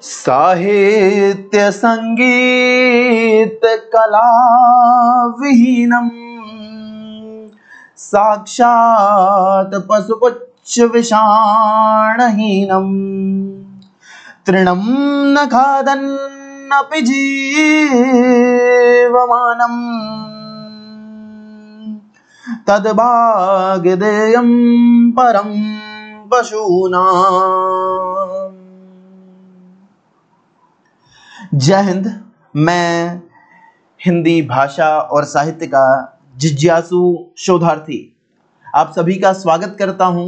साहित्य संगीत कला विहीनम साक्षात् पशुपुच्छ विषाणहीनम तृणं न खादन्नपि जीवमानम् तद्भाग्यदेयं परं पशूनाम्। जय हिंद। मैं हिंदी भाषा और साहित्य का जिज्ञासु शोधार्थी आप सभी का स्वागत करता हूं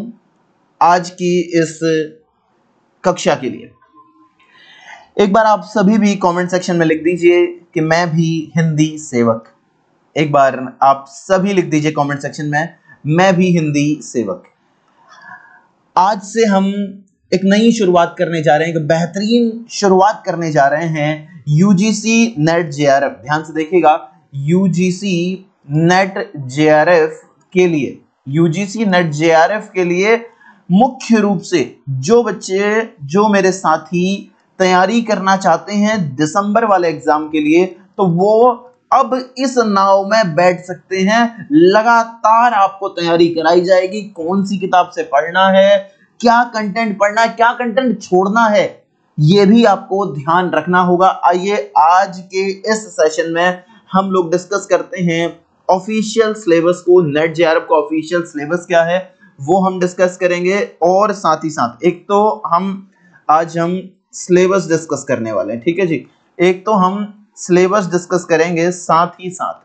आज की इस कक्षा के लिए। एक बार आप सभी भी कमेंट सेक्शन में लिख दीजिए कि मैं भी हिंदी सेवक। एक बार आप सभी लिख दीजिए कमेंट सेक्शन में, मैं भी हिंदी सेवक। आज से हम एक नई शुरुआत करने जा रहे हैं, एक बेहतरीन शुरुआत करने जा रहे हैं यूजीसी नेट जेआरएफ। ध्यान से देखिएगा, यूजीसी नेट जेआरएफ के लिए, यूजीसी नेट जेआरएफ के लिए मुख्य रूप से जो बच्चे, जो मेरे साथी तैयारी करना चाहते हैं दिसंबर वाले एग्जाम के लिए, तो वो अब इस नाव में बैठ सकते हैं। लगातार आपको तैयारी कराई जाएगी, कौन सी किताब से पढ़ना है, क्या कंटेंट पढ़ना है, क्या कंटेंट छोड़ना है, यह भी आपको ध्यान रखना होगा। आइए आज के इस सेशन में हम लोग डिस्कस करते हैं ऑफिशियल सिलेबस को। नेट जेआरएफ का ऑफिशियल सिलेबस क्या है वो हम डिस्कस करेंगे, और साथ ही साथ एक तो आज हम सिलेबस डिस्कस करने वाले हैं, ठीक है जी। एक तो हम सिलेबस डिस्कस करेंगे, साथ ही साथ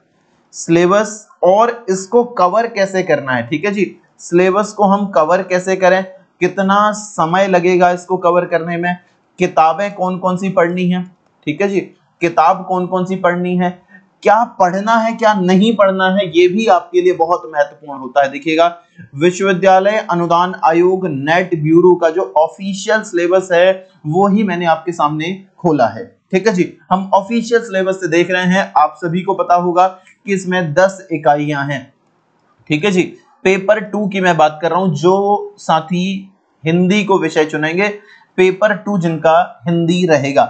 सिलेबस और इसको कवर कैसे करना है, ठीक है जी। सिलेबस को हम कवर कैसे करें, कितना समय लगेगा इसको कवर करने में, किताबें कौन कौन सी पढ़नी है, ठीक है जी, किताब कौन कौन सी पढ़नी है, क्या पढ़ना है क्या नहीं पढ़ना है, ये भी आपके लिए बहुत महत्वपूर्ण होता है। देखिएगा, विश्वविद्यालय अनुदान आयोग नेट ब्यूरो का जो ऑफिशियल सिलेबस है वो ही मैंने आपके सामने खोला है, ठीक है जी। हम ऑफिशियल सिलेबस से देख रहे हैं, आप सभी को पता होगा कि इसमें 10 इकाइयां हैं, ठीक है जी। पेपर 2 की मैं बात कर रहा हूं, जो साथी हिंदी को विषय चुनेंगे, पेपर 2 जिनका हिंदी रहेगा,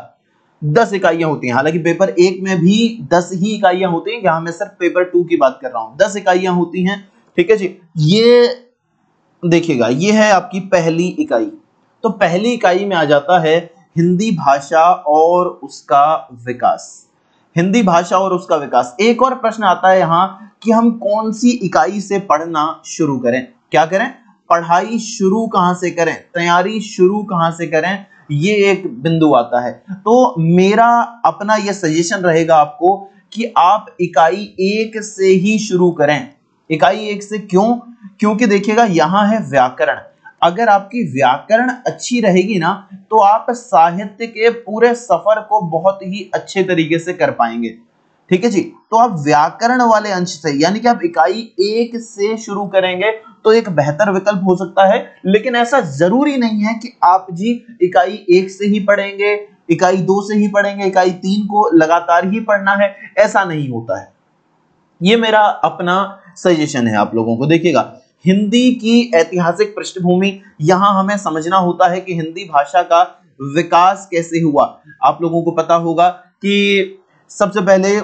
10 इकाइयां होती हैं। हालांकि पेपर 1 में भी 10 ही इकाइयां होती हैं, यहां मैं सिर्फ पेपर 2 की बात कर रहा हूं। 10 इकाइयां होती हैं, ठीक है जी। ये देखिएगा, ये है आपकी पहली इकाई। तो पहली इकाई में आ जाता है हिंदी भाषा और उसका विकास। हिंदी भाषा और उसका विकास। एक और प्रश्न आता है यहां कि हम कौन सी इकाई से पढ़ना शुरू करें, क्या करें, पढ़ाई शुरू कहां से करें, तैयारी शुरू कहां से करें, ये एक बिंदु आता है। तो मेरा अपना ये सजेशन रहेगा आपको कि आप इकाई 1 से ही शुरू करें। इकाई 1 से क्यों? क्योंकि देखिएगा, यहां है व्याकरण। अगर आपकी व्याकरण अच्छी रहेगी ना, तो आप साहित्य के पूरे सफर को बहुत ही अच्छे तरीके से कर पाएंगे, ठीक है जी। तो आप व्याकरण वाले अंश से, यानी कि आप इकाई 1 से शुरू करेंगे तो एक बेहतर विकल्प हो सकता है। लेकिन ऐसा जरूरी नहीं है कि आप जी इकाई 1 से ही पढ़ेंगे, इकाई 2 से ही पढ़ेंगे, इकाई 3 को लगातार ही पढ़ना है, ऐसा नहीं होता है। ये मेरा अपना सजेशन है आप लोगों को। देखिएगा, हिंदी की ऐतिहासिक पृष्ठभूमि, यहां हमें समझना होता है कि हिंदी भाषा का विकास कैसे हुआ। आप लोगों को पता होगा कि सबसे पहले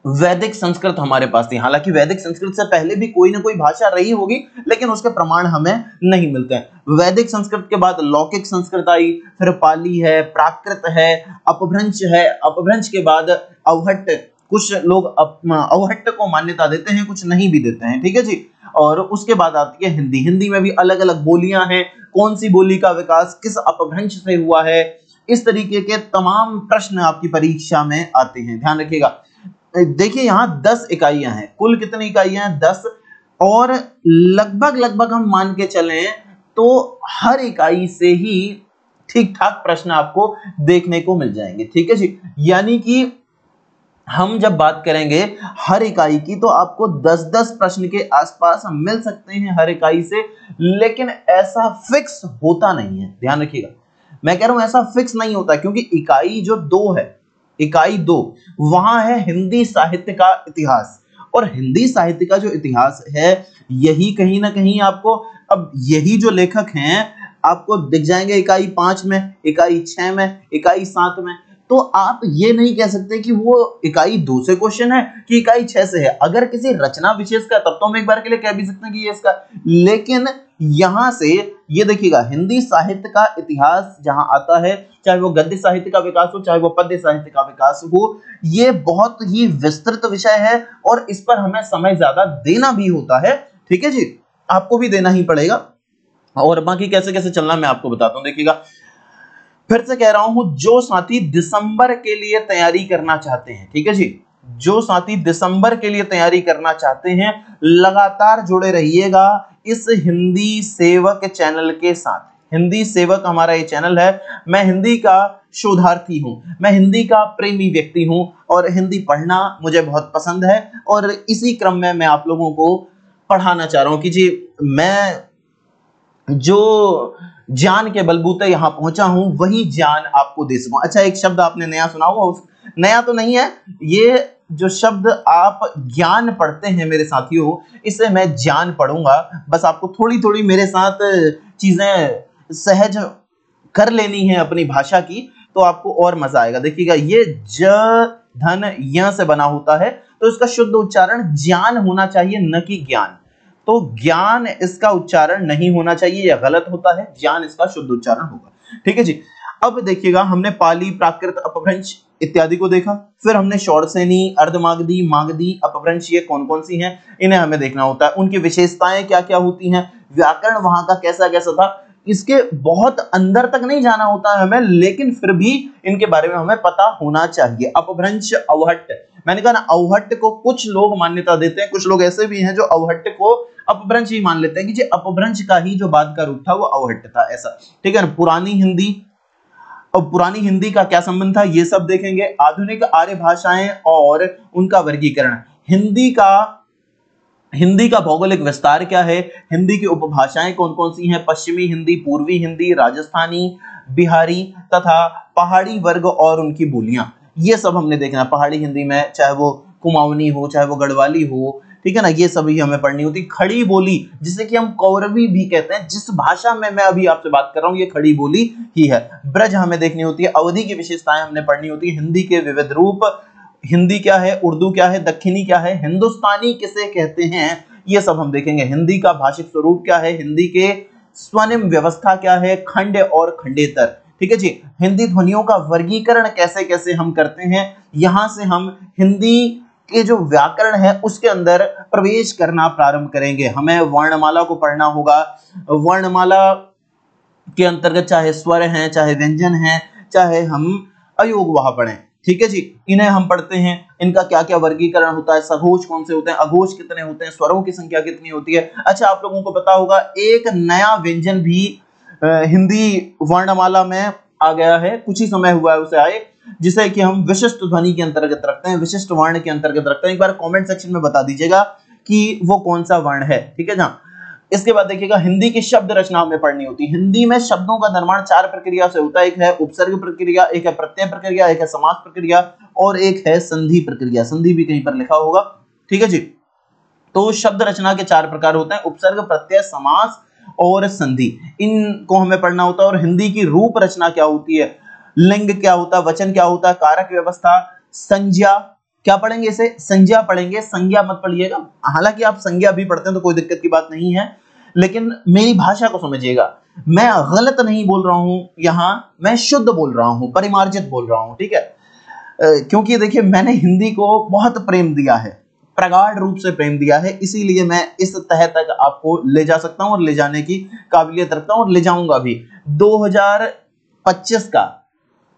वैदिक संस्कृत हमारे पास थी। हालांकि वैदिक संस्कृत से पहले भी कोई ना कोई भाषा रही होगी, लेकिन उसके प्रमाण हमें नहीं मिलते हैं। वैदिक संस्कृत के बाद लौकिक संस्कृत आई, फिर पाली है, प्राकृत है, अपभ्रंश है, अपभ्रंश के बाद अवहट्ट। कुछ लोग अवहट्ट को मान्यता देते हैं, कुछ नहीं भी देते हैं, ठीक है जी। और उसके बाद आती है हिंदी। हिंदी में भी अलग अलग बोलियां हैं, कौन सी बोली का विकास किस अपभ्रंश से हुआ है, इस तरीके के तमाम प्रश्न आपकी परीक्षा में आते हैं, ध्यान रखिएगा। देखिए, यहां 10 इकाइयां हैं, कुल कितनी इकाइयां हैं, 10, और लगभग हम मान के चलें तो हर इकाई से ही ठीक ठाक प्रश्न आपको देखने को मिल जाएंगे, ठीक है जी। यानी कि हम जब बात करेंगे हर इकाई की, तो आपको 10-10 प्रश्न के आसपास मिल सकते हैं हर इकाई से। लेकिन ऐसा फिक्स होता नहीं है, ध्यान रखिएगा। मैं कह रहा हूं ऐसा फिक्स नहीं होता, क्योंकि इकाई जो 2 है, इकाई 2, वहां है हिंदी साहित्य का इतिहास। और हिंदी साहित्य का जो इतिहास है, यही कहीं ना कहीं आपको, अब यही जो लेखक हैं आपको दिख जाएंगे इकाई 5 में, इकाई 6 में, इकाई 7 में। तो आप ये नहीं कह सकते कि वो इकाई 2 से क्वेश्चन है कि इकाई 6 से है। अगर किसी रचना विशेष का तब तो हम एक बार के लिए कह भी सकते हैं कि ये इसका, लेकिन यहां से ये देखिएगा हिंदी साहित्य का इतिहास जहां आता है, चाहे वो गद्य साहित्य का विकास हो, चाहे वो पद्य साहित्य का विकास हो, ये बहुत ही विस्तृत विषय है और इस पर हमें समय ज्यादा देना भी होता है। ठीक है जी, आपको भी देना ही पड़ेगा। और बाकी कैसे कैसे चलना मैं आपको बताता हूं। देखिएगा फिर से कह रहा हूं, जो साथी दिसंबर के लिए तैयारी करना चाहते हैं, ठीक है जी, जो साथी दिसंबर के लिए तैयारी करना चाहते हैं, लगातार जुड़े रहिएगा इस हिंदी सेवक चैनल के साथ। हिंदी सेवक हमारा ये चैनल है। मैं हिंदी का शोधार्थी हूं, मैं हिंदी का प्रेमी व्यक्ति हूं और हिंदी पढ़ना मुझे बहुत पसंद है और इसी क्रम में मैं आप लोगों को पढ़ाना चाह रहा हूं कि जी मैं जो ज्ञान के बलबूते यहां पहुंचा हूं वही ज्ञान आपको दे सकूं। अच्छा, एक शब्द आपने नया सुना होगा, नया तो नहीं है, ये जो शब्द आप ज्ञान पढ़ते हैं मेरे साथियों, इसे मैं ज्ञान पढ़ूंगा। बस आपको थोड़ी थोड़ी मेरे साथ चीजें सहज कर लेनी है अपनी भाषा की, तो आपको और मजा आएगा। देखिएगा ये ज धन य से बना होता है, तो इसका शुद्ध उच्चारण ज्ञान होना चाहिए, न कि ज्ञान। तो ज्ञान इसका उच्चारण नहीं होना चाहिए, यह गलत होता है, ज्ञान इसका शुद्ध उच्चारण होगा। ठीक है जी। अब देखिएगा हमने पाली, प्राकृत, अपभ्रंश इत्यादि को देखा, फिर हमने शौरसेनी, अर्धमागधी, मागधी, अपभ्रंश ये कौन कौन सी हैं, इन्हें हमें देखना होता है। उनकी विशेषताएं क्या क्या होती हैं, व्याकरण वहां का कैसा कैसा था, इसके बहुत अंदर तक नहीं जाना होता है हमें, लेकिन फिर भी इनके बारे में हमें पता होना चाहिए। अपभ्रंश, अवहट्ट, मैंने कहा ना अवहट्ट को कुछ लोग मान्यता देते हैं, कुछ लोग ऐसे भी हैं जो अवहट्ट को अपभ्रंश ही मान लेते हैं कि जी अपभ्रंश का ही जो बाद का रूप था वो अवहट्ट था, ऐसा। ठीक है ना। पुरानी हिंदी, अब पुरानी हिंदी का क्या संबंध था ये सब देखेंगे। आधुनिक आर्य भाषाएं और उनका वर्गीकरण, हिंदी का भौगोलिक विस्तार क्या है, हिंदी की उपभाषाएं कौन कौन सी हैं, पश्चिमी हिंदी, पूर्वी हिंदी, राजस्थानी, बिहारी तथा पहाड़ी वर्ग और उनकी बोलियां, ये सब हमने देखना। पहाड़ी हिंदी में चाहे वो कुमाऊनी हो, चाहे वो गढ़वाली हो, ठीक है ना, ये सभी हमें पढ़नी होती। खड़ी बोली जिसे कि हम कौरवी भी कहते हैं, जिस भाषा में मैं अभी आपसे बात कर रहा हूं ये खड़ी बोली ही है। ब्रज हमें देखनी होती है, अवधि की विशेषताएं हमने पढ़नी होती है, हिंदी के विविध रूप, हिंदी क्या है, उर्दू क्या है, दक्षिणी क्या है, हिंदुस्तानी किसे कहते हैं, ये सब हम देखेंगे। हिंदी का भाषिक स्वरूप क्या है, हिंदी के स्वनिम व्यवस्था क्या है, खंड और खंडेतर, ठीक है जी। हिंदी ध्वनियों का वर्गीकरण कैसे कैसे हम करते हैं, यहां से हम हिंदी के जो व्याकरण है उसके अंदर प्रवेश करना प्रारंभ करेंगे। हमें वर्णमाला को पढ़ना होगा। वर्णमाला के अंतर्गत चाहे स्वर हैं, चाहे व्यंजन हैं, चाहे हम अयोग वहां पढ़ें, ठीक है जी, इन्हें हम पढ़ते हैं। इनका क्या क्या वर्गीकरण होता है, सघोष कौन से होते हैं, अघोष कितने होते हैं, स्वरों की संख्या कितनी होती है। अच्छा, आप लोगों को पता होगा एक नया व्यंजन भी हिंदी वर्णमाला में आ गया है, कुछ ही समय हुआ है उसे आए, जिसे कि हम विशिष्ट ध्वनि के अंतर्गत रखते हैं, विशिष्ट वर्ण के अंतर्गत रखते हैं। एक बार कमेंट सेक्शन में बता दीजिएगा कि वो कौन सा वर्ण है, ठीक है ना। इसके बाद देखिएगा हिंदी की शब्द रचना हमें पढ़नी होती है। हिंदी में शब्दों का निर्माण 4 प्रक्रिया से होता है। एक है उपसर्ग प्रक्रिया, एक है प्रत्यय प्रक्रिया, एक है समास प्रक्रिया और एक है संधि प्रक्रिया। संधि भी कहीं पर लिखा होगा, ठीक है जी। तो शब्द रचना के 4 प्रकार होते हैं, उपसर्ग, प्रत्यय, समास और संधि, इनको हमें पढ़ना होता है। और हिंदी की रूप रचना क्या होती है, लिंग क्या होता है, वचन क्या होता है, कारक व्यवस्था, संज्ञा, क्या पढ़ेंगे इसे, संज्ञा पढ़ेंगे, संज्ञा मत पढ़िएगा। हालांकि आप संज्ञा भी पढ़ते हैं तो कोई दिक्कत की बात नहीं है, लेकिन मेरी भाषा को समझिएगा। मैं गलत नहीं बोल रहा हूं, यहां मैं शुद्ध बोल रहा हूं, परिमार्जित बोल रहा हूं, ठीक है। क्योंकि देखिए मैंने हिंदी को बहुत प्रेम दिया है, प्रगाढ़ रूप से प्रेम दिया है, इसीलिए मैं इस तह तक आपको ले जा सकता हूं और ले जाने की काबिलियत रखता हूं और ले जाऊंगा भी। 2025 का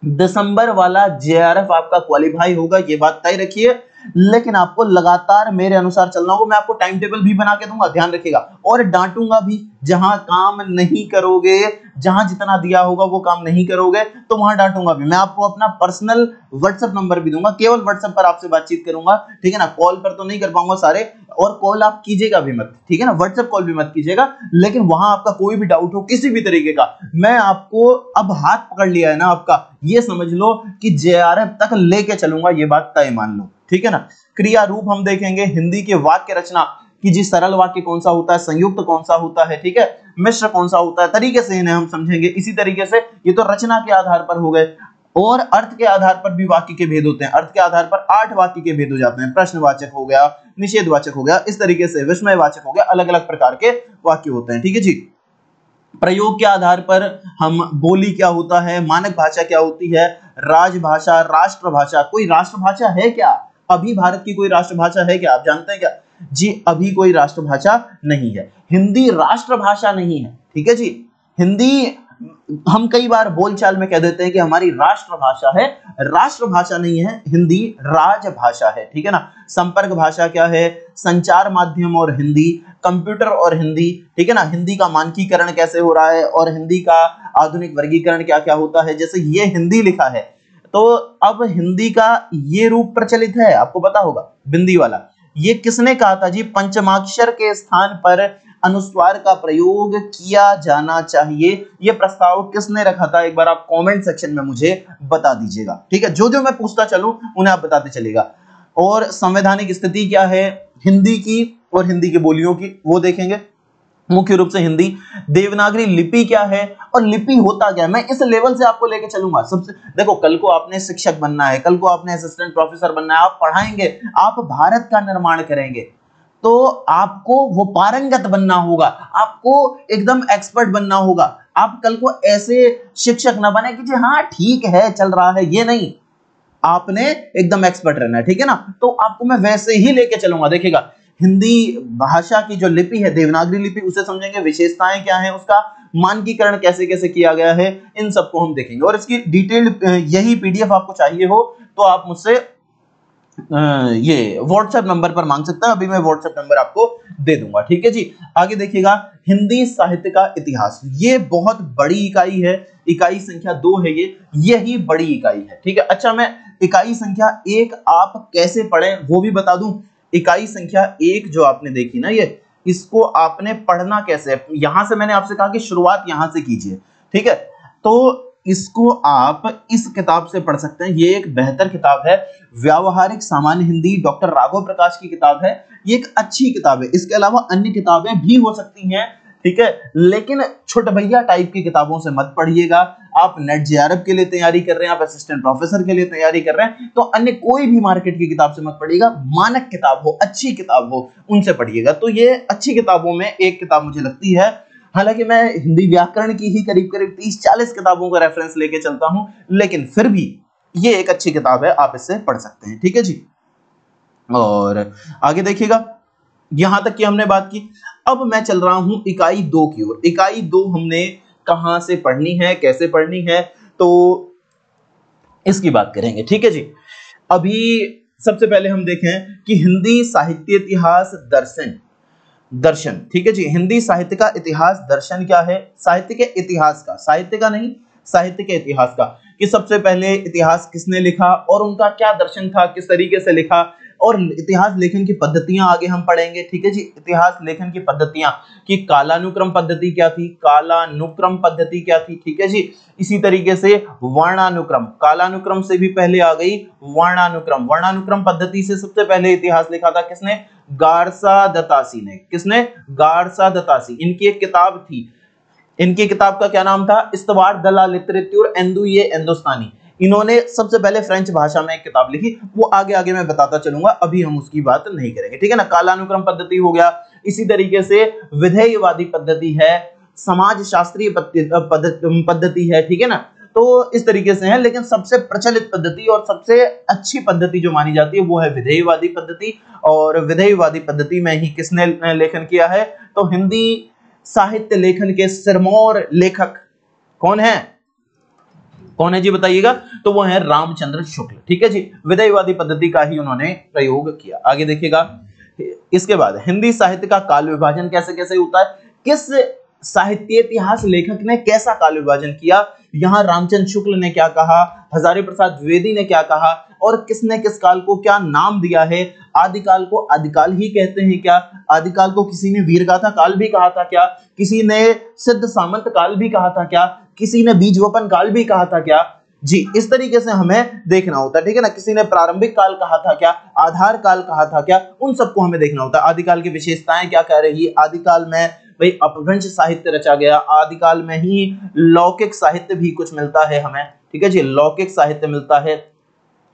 दिसंबर वाला जेआरएफ आपका क्वालिफाई होगा, ये बात तय रखिए। लेकिन आपको लगातार मेरे अनुसार चलना होगा। मैं आपको टाइम टेबल भी बना के दूंगा, ध्यान रखिएगा, और डांटूंगा भी जहां काम नहीं करोगे, जहां जितना दिया होगा वो काम नहीं करोगे तो वहां डांटूंगा भी। मैं आपको अपना पर्सनल व्हाट्सएप नंबर भी दूंगा, केवल व्हाट्सएप पर आपसे बातचीत करूंगा, ठीक है ना। कॉल पर तो नहीं कर पाऊंगा सारे, और कॉल आप कीजिएगा भी मत, ठीक है ना, व्हाट्सएप कॉल भी मत कीजिएगा। लेकिन वहां आपका कोई भी डाउट हो किसी भी तरीके का, मैं आपको अब हाथ पकड़ लिया है ना आपका, ये समझ लो कि जेआरएफ तक लेके चलूंगा, ये बात तय मान लो, ठीक है ना। क्रिया रूप हम देखेंगे, हिंदी के वाक्य रचना कि जी सरल वाक्य कौन सा होता है, संयुक्त कौन सा होता है, ठीक है, मिश्र कौन सा होता है, तरीके से इन्हें हम समझेंगे। इसी तरीके से ये तो रचना के आधार पर हो गए, और अर्थ के आधार पर भी वाक्य के भेद होते हैं। अर्थ के आधार पर 8 वाक्य के भेद हो जाते हैं। प्रश्नवाचक हो गया, निषेधवाचक हो गया, इस तरीके से विस्मयवाचक हो गया, अलग अलग प्रकार के वाक्य होते हैं, ठीक है जी। प्रयोग के आधार पर हम बोली क्या होता है, मानक भाषा क्या होती है, राजभाषा, राष्ट्रभाषा। कोई राष्ट्रभाषा है क्या? अभी भारत की कोई राष्ट्रभाषा है क्या? आप जानते हैं क्या? जी अभी कोई राष्ट्रभाषा नहीं है। हिंदी राष्ट्रभाषा नहीं है, ठीक है जी। हिंदी हम कई बार बोलचाल में कह देते हैं कि हमारी राष्ट्रभाषा है, राष्ट्रभाषा नहीं है, हिंदी राजभाषा है, ठीक है ना। संपर्क भाषा क्या है? संचार माध्यम और हिंदी, कंप्यूटर और हिंदी, ठीक है ना। हिंदी का मानकीकरण कैसे हो रहा है और हिंदी का आधुनिक वर्गीकरण क्या क्या होता है, जैसे ये हिंदी लिखा है तो अब हिंदी का ये रूप प्रचलित है, आपको पता होगा, बिंदी वाला। ये किसने कहा था जी? पंचमाक्षर के स्थान पर अनुस्वार का प्रयोग किया जाना चाहिए, ये प्रस्ताव किसने रखा था? एक बार आप कमेंट सेक्शन में मुझे बता दीजिएगा, ठीक है। जो जो मैं पूछता चलूं उन्हें आप बताते चलेगा। और संवैधानिक स्थिति क्या है हिंदी की और हिंदी की बोलियों की, वो देखेंगे मुख्य रूप से हिंदी। देवनागरी लिपि क्या है और लिपि होता क्या है, मैं इस लेवल से आपको लेके चलूंगा। सबसे देखो, कल को आपने शिक्षक बनना है, कल को आपने असिस्टेंट प्रोफेसर बनना है, आप पढ़ाएंगे, आप भारत का निर्माण करेंगे, तो आपको वो पारंगत बनना होगा, आपको एकदम एक्सपर्ट बनना होगा। आप कल को ऐसे शिक्षक ना बने कि जी हाँ ठीक है चल रहा है, ये नहीं, आपने एकदम एक्सपर्ट रहना है, ठीक है ना। तो आपको मैं वैसे ही लेके चलूंगा। देखिएगा, हिंदी भाषा की जो लिपि है देवनागरी लिपि, उसे समझेंगे, विशेषताएं क्या है उसका, मानकीकरण कैसे कैसे किया गया है, इन सबको हम देखेंगे। और इसकी डिटेल्ड यही पीडीएफ आपको चाहिए हो तो आप मुझसे ये व्हाट्सएप नंबर पर मांग सकते हैं, अभी मैं व्हाट्सएप नंबर आपको दे दूंगा, ठीक है जी। आगे देखिएगा, हिंदी साहित्य का इतिहास, ये बहुत बड़ी इकाई है, इकाई संख्या 2 है ये, यही बड़ी इकाई है, ठीक है। अच्छा, मैं इकाई संख्या 1 आप कैसे पढ़ें वो भी बता दूं। इकाई संख्या 1 जो आपने देखी ना, ये इसको आपने पढ़ना कैसे है, यहां से मैंने आपसे कहा कि शुरुआत यहां से कीजिए, ठीक है। तो इसको आप इस किताब से पढ़ सकते हैं, ये एक बेहतर किताब है, व्यावहारिक सामान्य हिंदी, डॉक्टर राघव प्रकाश की किताब है, ये एक अच्छी किताब है। इसके अलावा अन्य किताबें भी हो सकती हैं, ठीक है, लेकिन छोट भैया टाइप की किताबों से मत पढ़िएगा। आप नेट जेआरएफ के लिए तैयारी कर रहे हैं, आप असिस्टेंट प्रोफेसर के लिए तैयारी कर रहे हैं, तो अन्य कोई भी मार्केट की किताब से मत पढ़िएगा, मानक किताब हो, अच्छी किताब हो, उनसे पढ़िएगा। तो ये अच्छी किताबों में एक किताब मुझे लगती है, हालांकि मैं हिंदी व्याकरण की ही करीब करीब 30-40 किताबों का रेफरेंस लेके चलता हूं, लेकिन फिर भी ये एक अच्छी किताब है, आप इससे पढ़ सकते हैं, ठीक है जी। और आगे देखिएगा, यहां तक की हमने बात की। अब मैं चल रहा हूं इकाई 2 की ओर। इकाई 2 हमने कहां से पढ़नी है, कैसे पढ़नी है, तो इसकी बात करेंगे, ठीक है जी। अभी सबसे पहले हम देखें कि हिंदी साहित्य इतिहास दर्शन, ठीक है जी। हिंदी साहित्य का इतिहास दर्शन क्या है? साहित्य के इतिहास का, साहित्य का नहीं, साहित्य के इतिहास का, कि सबसे पहले इतिहास किसने लिखा और उनका क्या दर्शन था, किस तरीके से लिखा, और इतिहास लेखन की पद्धतियां आगे हम पढ़ेंगे, ठीक है जी। इतिहास लेखन की पद्धतियां, कि कालानुक्रम पद्धति क्या थी, कालानुक्रम पद्धति क्या थी, ठीक है जी। इसी तरीके से वर्णानुक्रम, कालानुक्रम से भी पहले आ गई वर्णानुक्रम। वर्णानुक्रम पद्धति से सबसे पहले इतिहास लिखा था किसने? गारसा दतासी ने। किसने? गारसा दतासी। इनकी एक किताब थी, इनकी किताब का क्या नाम था? इस्तवार दला लिटरेचर एंदुये हिंदुस्तानी। इन्होंने सबसे पहले फ्रेंच भाषा में एक किताब लिखी, वो आगे आगे मैं बताता चलूंगा, अभी हम उसकी बात नहीं करेंगे, ठीक है ना। कालानुक्रम पद्धति हो गया, इसी तरीके से विधेयवादी पद्धति है, समाज शास्त्रीय पद्धति है, ठीक है ना। तो इस तरीके से है, लेकिन सबसे प्रचलित पद्धति और सबसे अच्छी पद्धति जो मानी जाती है वो है विधेयवादी पद्धति। और विधेयवादी पद्धति में ही किसने लेखन किया है? तो हिंदी साहित्य लेखन के सिरमौर लेखक कौन है? कौन है जी बताइएगा? तो वो है रामचंद्र शुक्ल, ठीक है जी। विधेयवादी पद्धति का ही उन्होंने प्रयोग किया। आगे देखिएगा, इसके बाद हिंदी साहित्य का काल विभाजन कैसे कैसे होता है, किस साहित्य इतिहास लेखक ने कैसा काल विभाजन किया, यहाँ रामचंद्र शुक्ल ने क्या कहा, हजारी प्रसाद द्विवेदी ने क्या कहा, और किसने किस काल को क्या नाम दिया है। आदिकाल को आदिकाल ही कहते हैं क्या? आदिकाल को किसी ने वीरगाथा काल भी कहा था क्या? किसी ने सिद्ध सामंत काल भी कहा था क्या? किसी ने बीजवपन काल भी कहा था क्या? जी, इस तरीके से हमें देखना होता है, ठीक है ना। किसी ने प्रारंभिक काल कहा था क्या, आधार काल कहा था क्या, उन सबको हमें देखना होता है। आदिकाल की विशेषताएं क्या कह रही है, आदिकाल में भाई अपभ्रंश साहित्य रचा गया, आदिकाल में ही लौकिक साहित्य भी कुछ मिलता है हमें, ठीक है जी, लौकिक साहित्य मिलता है,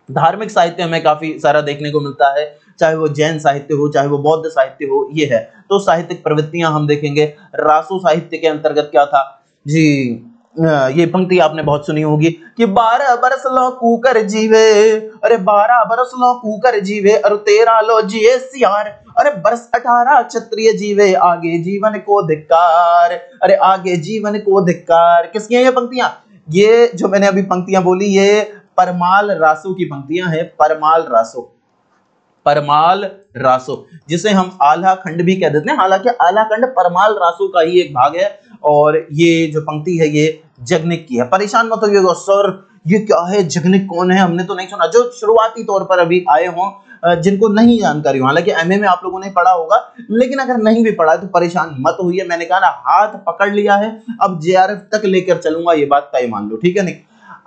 धार्मिक साहित्य हमें काफी सारा देखने को मिलता है, चाहे वो जैन साहित्य हो, चाहे वो बौद्ध साहित्य हो, ये है। तो साहित्यिक प्रवृत्तियां हम देखेंगे। रासो साहित्य के अंतर्गत क्या था जी, ये पंक्ति आपने बहुत सुनी होगी कि 12 बरस लो कूकर जीवे, अरे 12 बरस लो कूकर जीवे, अरे 13 लो जिए सियार, अरे बरस 18 क्षत्रिय जीवे, आगे जीवन को धिक्कार, अरे आगे जीवन को धिक्कार। किसकी है ये पंक्तियां? ये जो मैंने अभी पंक्तियां बोली ये परमाल रासो की पंक्तियां हैं। परमाल रासो, परमाल रासो, जिसे हम आल्हा खंड भी कह देते हैं, हालांकि आल्हा खंड परमाल रासो का ही एक भाग है। और ये जो पंक्ति है ये जगनिक की है। परेशान मत होइएगा सर ये क्या है, जगनिक कौन है, हमने तो नहीं सुना। जो शुरुआती तौर पर अभी आए हों, जिनको नहीं जानकारी हो, हालांकि एमए में आप लोगों ने पढ़ा होगा, लेकिन अगर नहीं भी पढ़ा तो परेशान मत होइए। मैंने कहा ना, हाथ पकड़ लिया है, अब जेआरएफ तक लेकर चलूंगा, ये बात तय मान लो, ठीक है नहीं।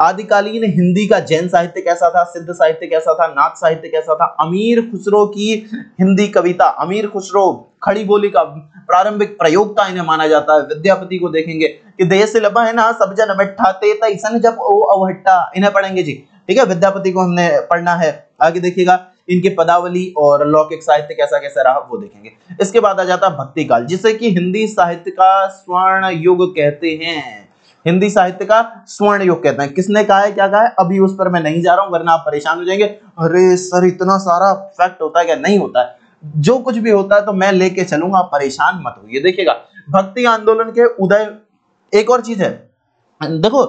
आदिकालीन हिंदी का जैन साहित्य कैसा था, सिद्ध साहित्य कैसा था, नाथ साहित्य कैसा था, अमीर खुसरो की हिंदी कविता, अमीर खुसरो खड़ी बोली का प्रारंभिक प्रयोक्ता इन्हें माना जाता है। विद्यापति को देखेंगे कि देश लबा है ना सब जन बैठा ते तैसन जब ओ अवहट्टा, इन्हें पढ़ेंगे जी, ठीक है। विद्यापति को हमने पढ़ना है। आगे देखिएगा इनके पदावली और लौकिक साहित्य कैसा कैसा रहा वो देखेंगे। इसके बाद आ जाता है भक्ति काल, जिसे कि हिंदी साहित्य का स्वर्ण युग कहते हैं। हिंदी साहित्य का स्वर्ण युग कहते हैं। किसने कहा है, क्या कहा है, अभी उस पर मैं नहीं जा रहा हूं, वरना आप परेशान हो जाएंगे। अरे सर इतना सारा फैक्ट होता है क्या? नहीं होता है, जो कुछ भी होता है तो मैं लेके चलूंगा, परेशान मत होइए। देखिएगा भक्ति आंदोलन के उदय, एक और चीज है, देखो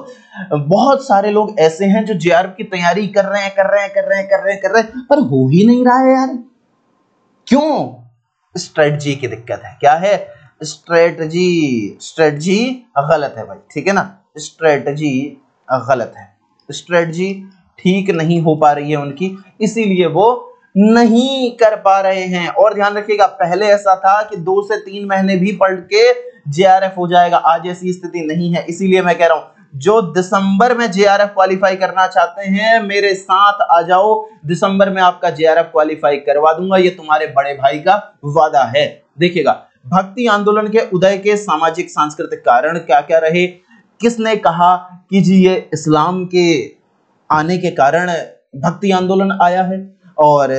बहुत सारे लोग ऐसे हैं जो जेआरएफ की तैयारी कर रहे हैं पर हो ही नहीं रहा है यार। क्यों? स्ट्रेटजी की दिक्कत है। क्या है? स्ट्रेटजी गलत है भाई, ठीक है ना, स्ट्रेटजी गलत है, स्ट्रेटजी ठीक नहीं हो पा रही है उनकी, इसीलिए वो नहीं कर पा रहे हैं। और ध्यान रखिएगा पहले ऐसा था कि 2 से 3 महीने भी पढ़ के जेआरएफ हो जाएगा, आज ऐसी स्थिति नहीं है। इसीलिए मैं कह रहा हूं जो दिसंबर में जेआरएफ क्वालिफाई करना चाहते हैं मेरे साथ आ जाओ, दिसंबर में आपका जेआरएफ क्वालिफाई करवा दूंगा, ये तुम्हारे बड़े भाई का वादा है। देखिएगा भक्ति आंदोलन के उदय के सामाजिक सांस्कृतिक कारण क्या क्या रहे, किसने कहा कि जी ये इस्लाम के आने के कारण भक्ति आंदोलन आया है। और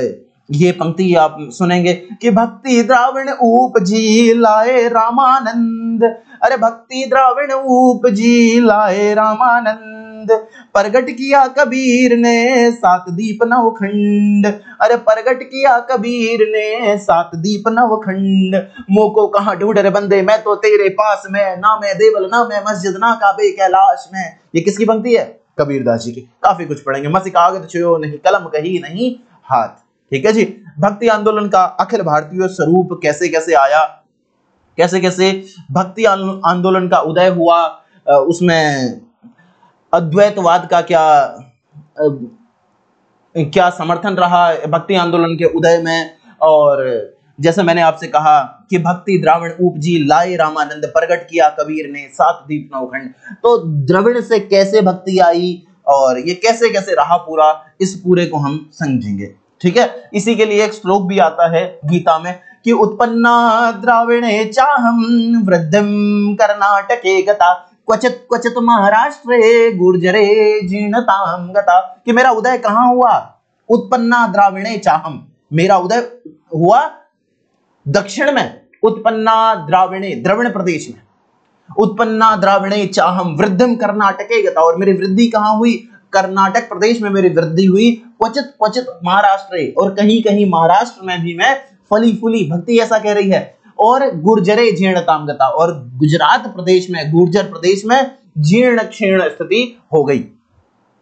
ये पंक्ति आप सुनेंगे कि भक्ति द्राविण उपजी लाए रामानंद, अरे भक्ति द्राविण उपजी लाए रामानंद, प्रगट किया कबीर ने 7 दीप नवखंड, अरे प्रगट किया कबीर ने 7 दीप नवखंड, मोको कहाँ ढूंढ रे बंदे मैं तो तेरे पास में, ना मैं देवल ना मैं मस्जिद ना काबे कैलाश में। ये किसकी पंक्ति है? कबीरदास जी की। काफी कुछ पढ़ेंगे। मसी कागज छुयो नहीं, कलम कही नहीं हाथ, ठीक है जी। भक्ति आंदोलन का अखिल भारतीय स्वरूप कैसे कैसे आया, कैसे कैसे भक्ति आंदोलन का उदय हुआ, उसमें अद्वैतवाद का क्या समर्थन रहा भक्ति आंदोलन के उदय में। और जैसे मैंने आपसे कहा कि भक्ति द्राविण उपजी लाए रामानंद, प्रगट किया कबीर ने 7 दीप नवखंड, तो द्रविड़ से कैसे भक्ति आई और ये कैसे कैसे रहा पूरा, इस पूरे को हम समझेंगे, ठीक है। इसी के लिए एक श्लोक भी आता है गीता में कि उत्पन्ना द्राविणे चाहम वृद्धम कर्नाटके गता, क्वचित क्वचित महाराष्ट्रे गुर्जरे जीर्णताम गता, कि मेरा उदय कहां हुआ? उत्पन्ना द्राविणे चाहम, मेरा उदय हुआ दक्षिण में, उत्पन्ना द्राविणे द्रविड़ प्रदेश में, उत्पन्ना द्राविणे चाहम वृद्धम कर्नाटके गता, और मेरी वृद्धि कहां हुई? कर्नाटक प्रदेश में मेरी वृद्धि हुई। क्वचित क्वचित महाराष्ट्र, और कहीं कहीं महाराष्ट्र में भी मैं फली फूली, भक्ति ऐसा कह रही है। और गुर्जरे जीर्णताम गता, और गुजरात प्रदेश में, गुर्जर प्रदेश में जीर्ण क्षीण स्थिति हो गई,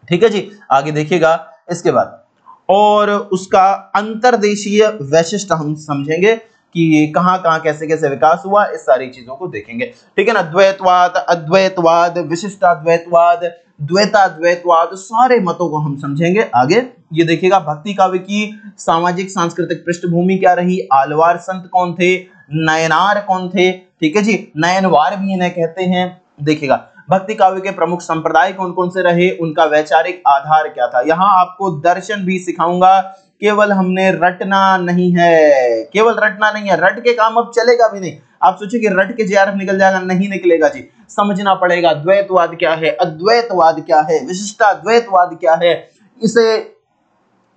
ठीक है जी। आगे देखिएगा इसके बाद, और उसका अंतरदेशीय वैशिष्ट हम समझेंगे कि कहां कहां कैसे कैसे विकास हुआ, इस सारी चीजों को देखेंगे, ठीक है ना। द्वैतवाद, अद्वैतवाद, विशिष्टाद्वैतवाद, द्वैताद्वैतवाद, सारे मतों को हम समझेंगे आगे। ये देखिएगा भक्ति काव्य की सामाजिक सांस्कृतिक पृष्ठभूमि क्या रही, आलवार संत कौन थे, नयनार कौन थे, ठीक है जी, नयनवार भी इन्हें कहते हैं। देखिएगा भक्ति काव्य के प्रमुख संप्रदाय कौन कौन से रहे, उनका वैचारिक आधार क्या था। यहाँ आपको दर्शन भी सिखाऊंगा, केवल हमने रटना नहीं है, केवल रटना नहीं है, रट के काम अब चलेगा भी नहीं। आप सोचिए कि रट के जेआरएफ निकल जाएगा, नहीं निकलेगा जी। समझना पड़ेगा द्वैतवाद क्या है, अद्वैतवाद क्या है, विशिष्टाद्वैतवाद क्या है, इसे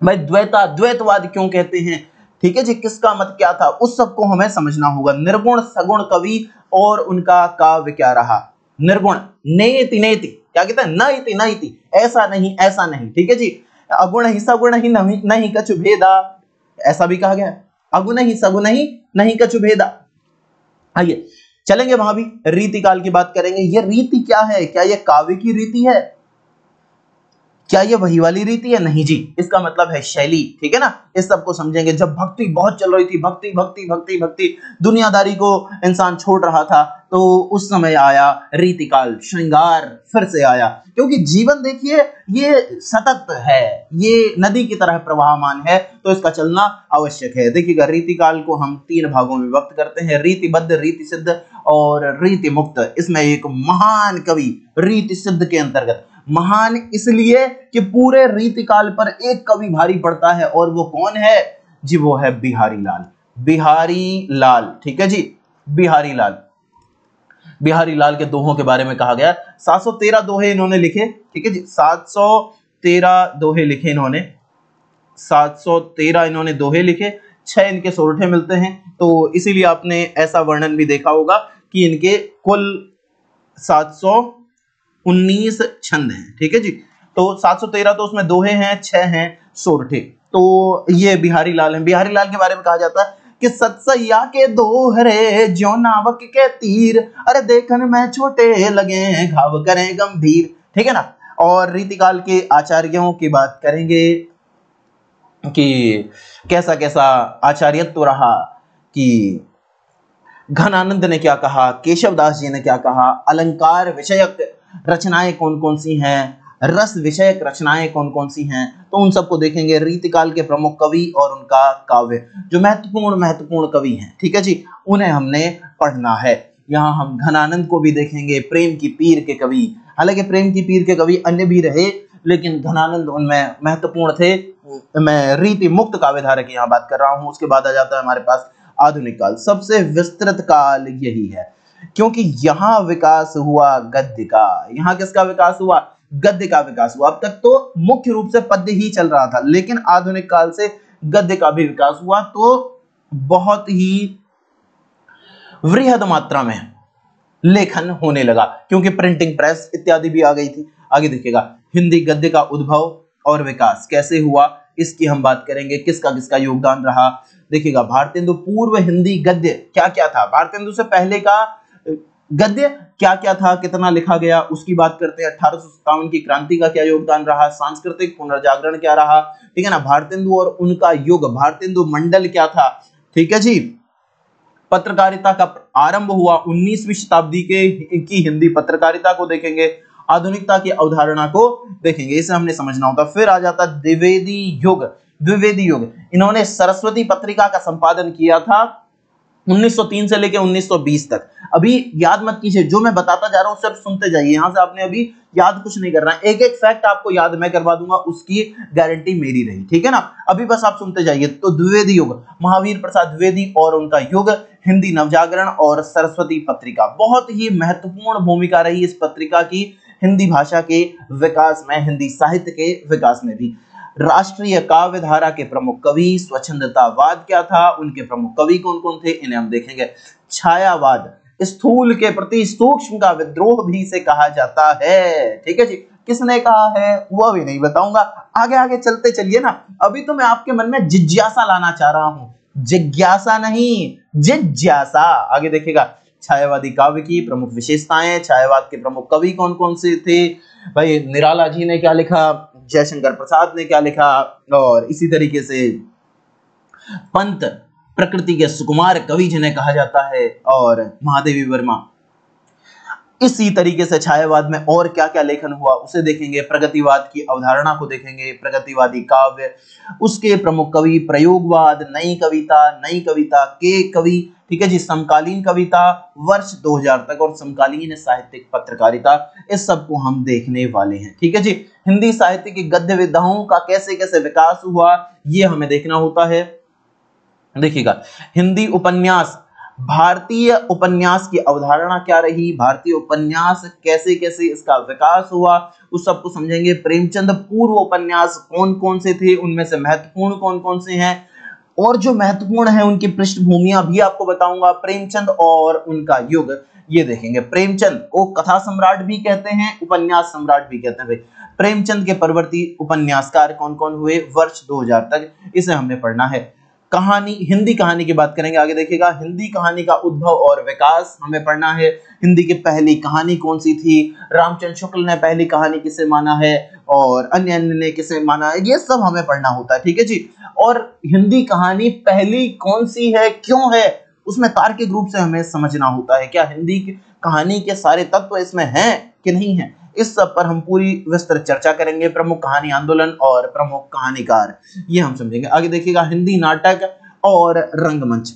भाई द्वैतवाद क्यों कहते हैं, ठीक है जी, किसका मत क्या था, उस सबको हमें समझना होगा। निर्गुण सगुण कवि और उनका काव्य क्या रहा। निर्गुण नेति नेति, क्या कहते हैं, न इति न इति, ऐसा नहीं ऐसा नहीं, ठीक है जी। अगुण ही सगुण ही नहीं कछु भेदा, ऐसा भी कहा गया है। अगुण ही सगुण ही नहीं कछु भेदा। आइए चलेंगे वहां भी, रीति काल की बात करेंगे। ये रीति क्या है, क्या ये काव्य की रीति है, क्या ये वही वाली रीति है, नहीं जी, इसका मतलब है शैली, ठीक है ना। इस सब को समझेंगे। जब भक्ति बहुत चल रही थी, भक्ति भक्ति भक्ति भक्ति, दुनियादारी को इंसान छोड़ रहा था, तो उस समय आया रीति काल, श्रृंगार फिर से आया। क्योंकि जीवन देखिए ये सतत है, ये नदी की तरह प्रवाहमान है, तो इसका चलना आवश्यक है। देखिएगा रीति काल को हम 3 भागों में विभक्त करते हैं, रीतिबद्ध, रीति सिद्ध और रीति मुक्त। इसमें एक महान कवि रीति सिद्ध के अंतर्गत, महान इसलिए कि पूरे रीति काल पर एक कवि भारी पड़ता है, और वो कौन है जी, वो है बिहारी लाल। बिहारी लाल, ठीक है जी, बिहारी लाल। बिहारी लाल के दोहों के बारे में कहा गया, 713 दोहे इन्होंने लिखे, ठीक है जी, 713 दोहे लिखे इन्होंने, 713 इन्होंने दोहे लिखे, 6 इनके सोरठे मिलते हैं। तो इसीलिए आपने ऐसा वर्णन भी देखा होगा कि इनके कुल 719 छंद हैं, ठीक है जी। तो 713 तो उसमें दोहे हैं, 6 हैं सोरठे। तो ये बिहारी लाल हैं। बिहारी लाल के बारे में कहा जाता है कि सतसैया के दोहरे ज्यों नावक के तीर, अरे देखन में छोटे लगे घाव करें गंभीर, ठीक है ना। और रीतिकाल के आचार्यों की बात करेंगे कि कैसा कैसा आचार्यत्व रहा, कि घनानंद ने क्या कहा, केशवदास जी ने क्या कहा, अलंकार विषयक रचनाएं कौन कौन सी हैं, रस विषयक रचनाएं कौन कौन सी हैं, तो उन सबको देखेंगे। रीतिकाल के प्रमुख कवि और उनका काव्य, जो महत्वपूर्ण कवि हैं, ठीक है जी, उन्हें हमने पढ़ना है। यहाँ हम घनानंद को भी देखेंगे, प्रेम की पीर के कवि। हालांकि प्रेम की पीर के कवि अन्य भी रहे, लेकिन घनानंद उनमें महत्वपूर्ण थे। मैं रीति मुक्त काव्यधारा की यहाँ बात कर रहा हूँ। उसके बाद आ जाता है हमारे पास आधुनिक काल, सबसे विस्तृत काल यही है, क्योंकि यहाँ विकास हुआ गद्य का। यहाँ किसका विकास हुआ, गद्य का विकास हुआ। अब तक तो मुख्य रूप से पद्य ही चल रहा था, लेकिन आधुनिक काल से गद्य का भी विकास हुआ, तो बहुत ही वृहद मात्रा में लेखन होने लगा, क्योंकि प्रिंटिंग प्रेस इत्यादि भी आ गई थी। आगे देखिएगा, हिंदी गद्य का उद्भव और विकास कैसे हुआ, इसकी हम बात करेंगे, किसका किसका योगदान रहा। देखिएगा, भारतेंदु पूर्व हिंदी गद्य क्या क्या था, भारतेंदु से पहले का गद्य क्या क्या था, कितना लिखा गया, उसकी बात करते हैं। 1857 की क्रांति का क्या योगदान रहा, सांस्कृतिक पुनर्जागरण क्या रहा, ठीक है ना। भारतेंदु और उनका युग, भारतेंदु मंडल क्या था, ठीक है जी। पत्रकारिता का आरंभ हुआ 19वीं शताब्दी की हिंदी पत्रकारिता को देखेंगे। आधुनिकता की अवधारणा को देखेंगे, इसे हमने समझना होता। फिर आ जाता द्विवेदी युग। द्विवेदी युग, इन्होंने सरस्वती पत्रिका का संपादन किया था 1903 से लेकर 1920 तक। अभी याद मत कीजिए, जो मैं बताता जा रहा हूं सिर्फ सुनते जाइए, यहां से आपने अभी याद कुछ नहीं करना है। एक एक फैक्ट आपको याद मैं करवा दूंगा, उसकी गारंटी मेरी रही, ठीक है ना। अभी बस आप सुनते जाइए। तो द्विवेदी युग, महावीर प्रसाद द्विवेदी और उनका युग, हिंदी नवजागरण और सरस्वती पत्रिका, बहुत ही महत्वपूर्ण भूमिका रही इस पत्रिका की हिंदी भाषा के विकास में, हिंदी साहित्य के विकास में भी। राष्ट्रीय काव्य धारा के प्रमुख कवि, स्वच्छंदतावाद क्या था, उनके प्रमुख कवि कौन कौन थे, इन्हें हम देखेंगे। छायावाद, स्थूल के प्रति सूक्ष्म का विद्रोह भी इसे कहा जाता है, ठीक है जी। किसने कहा है वो भी नहीं बताऊंगा, आगे आगे चलते चलिए ना। अभी तो मैं आपके मन में जिज्ञासा लाना चाह रहा हूं, जिज्ञासा नहीं, जिज्ञासा। आगे देखिएगा, छायावादी काव्य की प्रमुख विशेषताएं, छायावाद के प्रमुख कवि कौन कौन से थे, भाई निराला जी ने क्या लिखा, जयशंकर प्रसाद ने क्या लिखा, और इसी तरीके से पंत, प्रकृति के सुकुमार कवि जिन्हें कहा जाता है, और महादेवी वर्मा। इसी तरीके से छायावाद में और क्या क्या लेखन हुआ उसे देखेंगे, प्रगतिवाद की अवधारणा को देखेंगे, प्रगतिवादी काव्य, उसके प्रमुख कवि, प्रयोगवाद, नई कविता के कवि, ठीक है जी, समकालीन कविता वर्ष 2000 तक और समकालीन साहित्यिक पत्रकारिता, इस सब को हम देखने वाले हैं। ठीक है जी, हिंदी साहित्य की गद्य विधाओं का कैसे कैसे विकास हुआ ये हमें देखना होता है। देखिएगा, हिंदी उपन्यास, भारतीय उपन्यास की अवधारणा क्या रही, भारतीय उपन्यास कैसे कैसे इसका विकास हुआ, उस सबको समझेंगे। प्रेमचंद पूर्व उपन्यास कौन कौन से थे, उनमें से महत्वपूर्ण कौन कौन से हैं, और जो महत्वपूर्ण है उनकी पृष्ठभूमियां भी आपको बताऊंगा। प्रेमचंद और उनका युग ये देखेंगे। प्रेमचंद को कथा सम्राट भी कहते हैं, उपन्यास सम्राट भी कहते हैं। भाई प्रेमचंद के परवर्ती उपन्यासकार कौन कौन हुए वर्ष 2000 तक, इसे हमने पढ़ना है। कहानी, हिंदी कहानी की बात करेंगे आगे। देखिएगा, हिंदी कहानी का उद्भव और विकास हमें पढ़ना है। हिंदी की पहली कहानी कौन सी थी, रामचंद्र शुक्ल ने पहली कहानी किसे माना है और अन्य अन्य ने किसे माना है, ये सब हमें पढ़ना होता है। ठीक है जी, और हिंदी कहानी पहली कौन सी है, क्यों है, उसमें तार्किक रूप से हमें समझना होता है। क्या हिंदी की कहानी के सारे तत्व इसमें हैं कि नहीं है, इस सब पर हम पूरी विस्तृत चर्चा करेंगे। प्रमुख कहानी आंदोलन और प्रमुख कहानीकार ये हम समझेंगे। आगे देखिएगा, हिंदी नाटक और रंगमंच।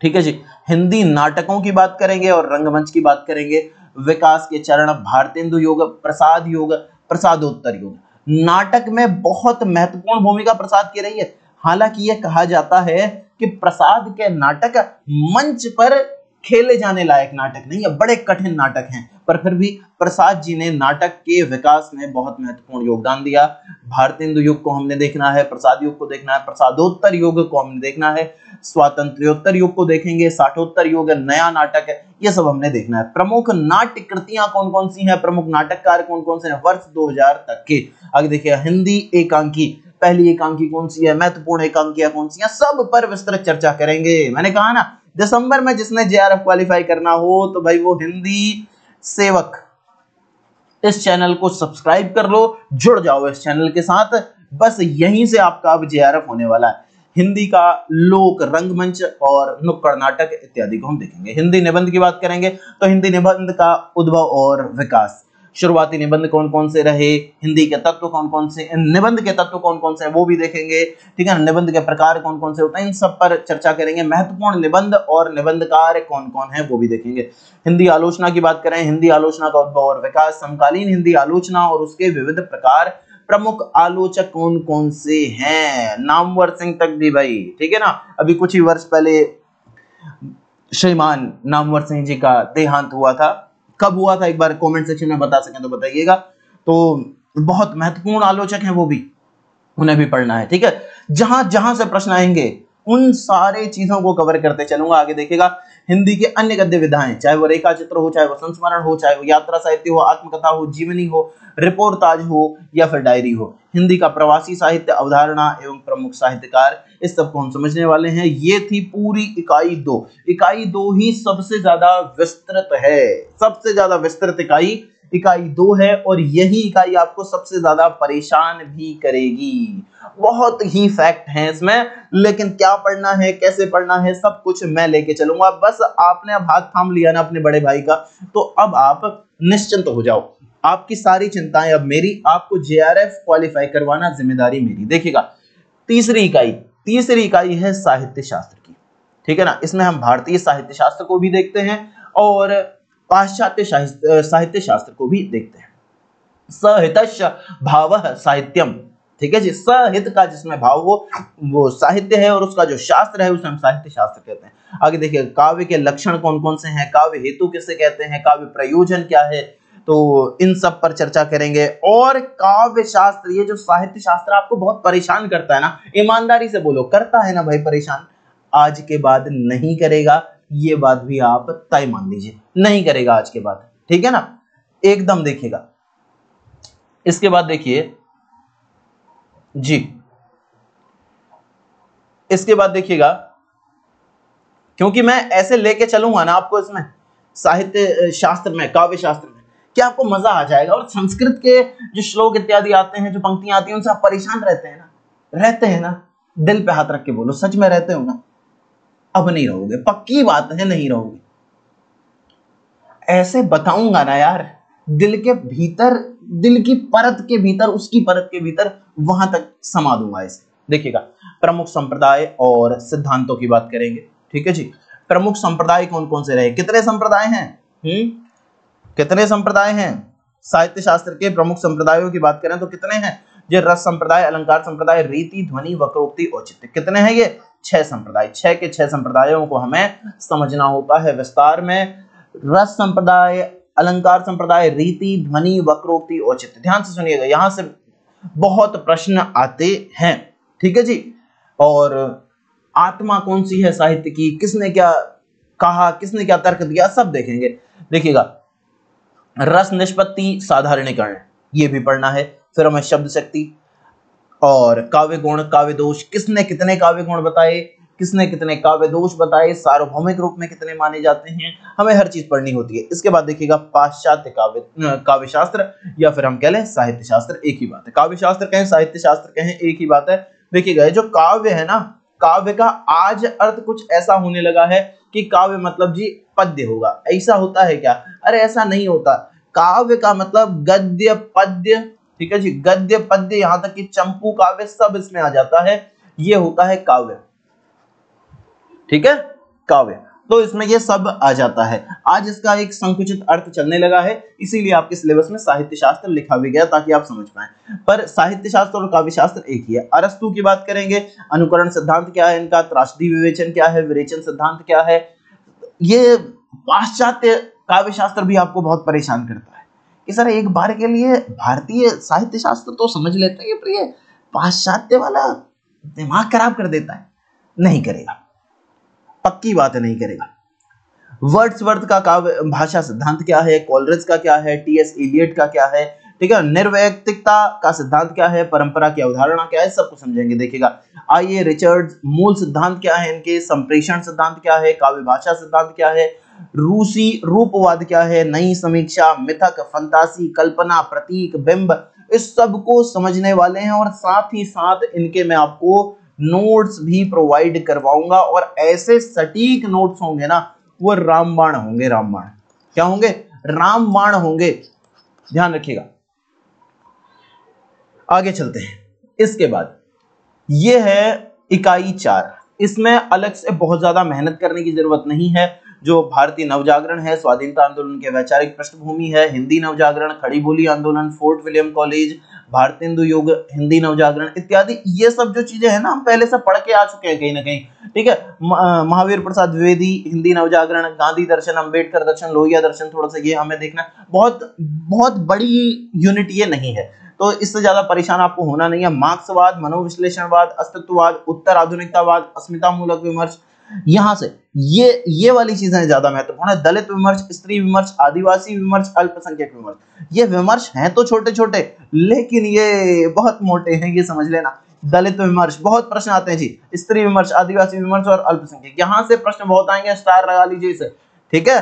ठीक है जी, हिंदी नाटकों की बात करेंगे और रंगमंच की बात करेंगे। विकास के चरण, भारतेंदु युग, प्रसाद युग, प्रसादोत्तर युग। नाटक में बहुत महत्वपूर्ण भूमिका प्रसाद की रही है। हालांकि यह कहा जाता है कि प्रसाद के नाटक मंच पर खेले जाने लायक नाटक नहीं है, बड़े कठिन नाटक हैं, पर फिर भी प्रसाद जी ने नाटक के विकास में बहुत महत्वपूर्ण योगदान दिया। भारतेंदु युग को हमने देखना है, प्रसाद युग को देखना है, प्रसादोत्तर युग को हमने देखना है, स्वातंत्र्योत्तर युग को देखेंगे, साठोत्तर युग, नया नाटक है, ये सब हमने देखना है। प्रमुख नाट्य कृतियां कौन कौन सी हैं, प्रमुख नाटककार कौन कौन से हैं वर्ष 2000 तक के। आगे देखिए, हिंदी एकांकी, पहली एकांकी कौन सी है, महत्वपूर्ण एकांकियां कौन सी हैं, सब पर विस्तृत चर्चा करेंगे। मैंने कहा ना, दिसंबर में जिसने जेआरएफ क्वालिफाई करना हो तो भाई वो हिंदी सेवक इस चैनल को सब्सक्राइब कर लो, जुड़ जाओ इस चैनल के साथ, बस यहीं से आपका अब जेआरएफ होने वाला है। हिंदी का लोक, रंगमंच और नुक्कड़ नाटक इत्यादि को हम देखेंगे। हिंदी निबंध की बात करेंगे तो हिंदी निबंध का उद्भव और विकास, शुरुआती निबंध कौन कौन से रहे, हिंदी के तत्व कौन कौन से, निबंध के तत्व कौन कौन से हैं वो भी देखेंगे। ठीक है, निबंध के प्रकार कौन कौन से होते हैं, इन सब पर चर्चा करेंगे। महत्वपूर्ण निबंध और निबंधकार कौन कौन है वो भी देखेंगे। हिंदी आलोचना की बात करें, हिंदी आलोचना का उद्भव और विकास, समकालीन हिंदी आलोचना और उसके विविध प्रकार, प्रमुख आलोचक कौन कौन से हैं, नामवर सिंह तक भी भाई। ठीक है ना, अभी कुछ ही वर्ष पहले श्रीमान नामवर सिंह जी का देहांत हुआ था। कब हुआ था, एक बार कमेंट सेक्शन में बता सकें तो बताइएगा। तो बहुत महत्वपूर्ण आलोचक हैं वो भी, उन्हें भी पढ़ना है। ठीक है, जहां जहां से प्रश्न आएंगे उन सारे चीजों को कवर करते चलूंगा। आगे देखिएगा, हिंदी के अन्य गद्य विधाएं, चाहे वो रेखा चित्र हो, चाहे वो संस्मरण हो, चाहे वो यात्रा साहित्य हो, आत्मकथा हो, जीवनी हो, रिपोर्टाज हो या फिर डायरी हो। हिंदी का प्रवासी साहित्य, अवधारणा एवं प्रमुख साहित्यकार, इस सब को हम समझने वाले हैं। ये थी पूरी इकाई 2। इकाई 2 ही सबसे ज्यादा विस्तृत है, सबसे ज्यादा विस्तृत इकाई 2 है, और यही इकाई आपको सबसे ज्यादा परेशान भी करेगी। बहुत ही फैक्ट हैं इसमें, लेकिन क्या पढ़ना है, कैसे पढ़ना है, सब कुछ मैं लेके चलूंगा। बस आपने अब हाथ थाम लिया ना अपने बड़े भाई का, तो अब आप निश्चिंत हो जाओ। आपकी सारी चिंताएं अब मेरी, आपको जेआरएफ क्वालिफाई करवाना जिम्मेदारी मेरी। देखिएगा, तीसरी इकाई है साहित्य शास्त्र की। ठीक है ना, इसमें हम भारतीय साहित्य शास्त्र को भी देखते हैं और पाश्चात्य साहित्य शास्त्र को भी देखते हैं। सहितश्च भावः साहित्यम। ठीक है जी, सहित का जिसमें भाव हो वो साहित्य है, और उसका जो शास्त्र है उसे हम साहित्य शास्त्र कहते हैं। आगे देखिए, काव्य के लक्षण कौन कौन से हैं, काव्य हेतु किसे कहते हैं, काव्य प्रयोजन क्या है, तो इन सब पर चर्चा करेंगे। और काव्य शास्त्र, ये जो साहित्य शास्त्र आपको बहुत परेशान करता है ना, ईमानदारी से बोलो, करता है ना भाई परेशान, आज के बाद नहीं करेगा, ये बात भी आप तय मान लीजिए, नहीं करेगा आज के बाद। ठीक है ना, एकदम देखिएगा। इसके बाद देखिए जी, इसके बाद देखिएगा, क्योंकि मैं ऐसे लेके चलूंगा ना आपको इसमें साहित्य शास्त्र में, काव्य शास्त्र में, क्या आपको मजा आ जाएगा। और संस्कृत के जो श्लोक इत्यादि आते हैं, जो पंक्तियां आती हैं, उनसे आप परेशान रहते हैं ना, दिल पे हाथ रख के बोलो, सच में रहते हो ना, अब नहीं रहोगे, पक्की बात है नहीं रहोगे। ऐसे बताऊंगा ना यार, दिल के भीतर, दिल की परत के भीतर, उसकी परत के भीतर, वहां तक समा दूंगा इसे। देखिएगा, प्रमुख संप्रदाय और सिद्धांतों की बात करेंगे। ठीक है जी। प्रमुख संप्रदाय कौन कौन से रहे, कितने संप्रदाय हैं? कितने संप्रदाय हैं? साहित्य शास्त्र के प्रमुख संप्रदायों की बात करें तो कितने हैं? ये रस संप्रदाय, अलंकार संप्रदाय, रीति, ध्वनि, वक्रोक्ति, औचित्य, कितने हैं ये? 6 संप्रदाय। 6 के 6 संप्रदायों को हमें समझना होता है विस्तार में। रस संप्रदाय, अलंकार संप्रदाय, रीति, ध्वनि, वक्रोक्ति, औचित्य। ध्यान से सुनिएगा, यहां से बहुत प्रश्न आते हैं। ठीक है जी। और आत्मा कौन सी है साहित्य की, किसने क्या कहा, किसने क्या तर्क दिया, सब देखेंगे। देखिएगा, रस निष्पत्ति, साधारणीकरण, ये भी पढ़ना है। फिर हमें शब्द शक्ति और काव्य गुण, काव्य दोष, किसने कितने काव्य गुण बताए, किसने कितने काव्य दोष बताए, सार्वभौमिक रूप में कितने माने जाते हैं, हमें हर चीज पढ़नी होती है। इसके बाद देखिएगा, पाश्चात्य काव्य शास्त्र, या फिर हम कह लें साहित्य शास्त्र, एक ही बात है। काव्य शास्त्र कहें, साहित्य शास्त्र कहें, एक ही बात है। देखिएगा, जो काव्य है ना, काव्य का आज अर्थ कुछ ऐसा होने लगा है कि काव्य मतलब जी पद्य होगा। ऐसा होता है क्या? अरे ऐसा नहीं होता। काव्य का मतलब गद्य, पद्य, ठीक है जी, गद्य, पद्य, यहां तक कि चंपू काव्य सब इसमें आ जाता है। ये होता है काव्य। ठीक है, काव्य, तो इसमें ये सब आ जाता है। आज इसका एक संकुचित अर्थ चलने लगा है, इसीलिए आपके सिलेबस में साहित्य शास्त्र लिखा भी गया ताकि आप समझ पाएं। पर साहित्य शास्त्र और काव्य शास्त्र एक ही है। अरस्तु की बात करेंगे, अनुकरण सिद्धांत क्या है इनका, त्रासदी विवेचन क्या है, विरेचन सिद्धांत क्या है। ये पाश्चात्य काव्य शास्त्र भी आपको बहुत परेशान करता है कि सर एक बार के लिए भारतीय साहित्य शास्त्र तो समझ लेते हैं, पर ये पाश्चात्य वाला दिमाग खराब कर देता है। नहीं करेगा, पक्की बात है, नहीं करेगा। वर्ड्सवर्थ का काव्य भाषा सिद्धांत क्या है, कोलरिज का क्या है, टीएस इलियट का क्या है, ठीक है, निर्वैयक्तिकता का सिद्धांत क्या है, परंपरा की अवधारणा क्या है, सब कुछ समझेंगे। देखिएगा, आइए रिचर्ड्स मूल सिद्धांत क्या है इनके, संप्रेषण सिद्धांत क्या है, काव्य भाषा सिद्धांत क्या है, रूसी रूपवाद क्या है, नई समीक्षा, मिथक, फंतासी, कल्पना, प्रतीक, बिंब, इस सब को समझने वाले हैं। और साथ ही साथ इनके मैं आपको नोट्स भी प्रोवाइड करवाऊंगा, और ऐसे सटीक नोट्स होंगे ना, वो रामबाण होंगे। रामबाण क्या होंगे? रामबाण होंगे, ध्यान रखिएगा। आगे चलते हैं। इसके बाद ये है इकाई 4। इसमें अलग से बहुत ज्यादा मेहनत करने की जरूरत नहीं है। जो भारतीय नवजागरण है, स्वाधीनता आंदोलन के वैचारिक पृष्ठभूमि है, हिंदी नवजागरण, खड़ी बोली आंदोलन, फोर्ट विलियम कॉलेज, भारतेंदु युग, हिंदी नवजागरण इत्यादि, ये सब जो चीजें हैं ना, हम पहले से पढ़ के आ चुके हैं कहीं ना कहीं। ठीक है, महावीर प्रसाद द्विवेदी, हिंदी नवजागरण, गांधी दर्शन, अंबेडकर दर्शन, लोहिया दर्शन, थोड़ा सा ये हमें देखना। बहुत बहुत बड़ी यूनिट ये नहीं है, तो इससे ज्यादा परेशान आपको होना नहीं है। मार्क्सवाद, मनोविश्लेषणवाद, अस्तित्ववाद, उत्तर आधुनिकतावाद, अस्मितामूलक विमर्श, यहां से ये वाली चीजें ज्यादा महत्वपूर्ण है। दलित विमर्श, स्त्री विमर्श, आदिवासी विमर्श, अल्पसंख्यक विमर्श, ये विमर्श हैं तो छोटे छोटे, लेकिन ये बहुत मोटे हैं, ये समझ लेना। दलित विमर्श, बहुत प्रश्न आते हैं जी, स्त्री विमर्श, आदिवासी विमर्श और अल्पसंख्यक, यहां से प्रश्न बहुत आएंगे, स्टार लगा लीजिए इसे। ठीक है,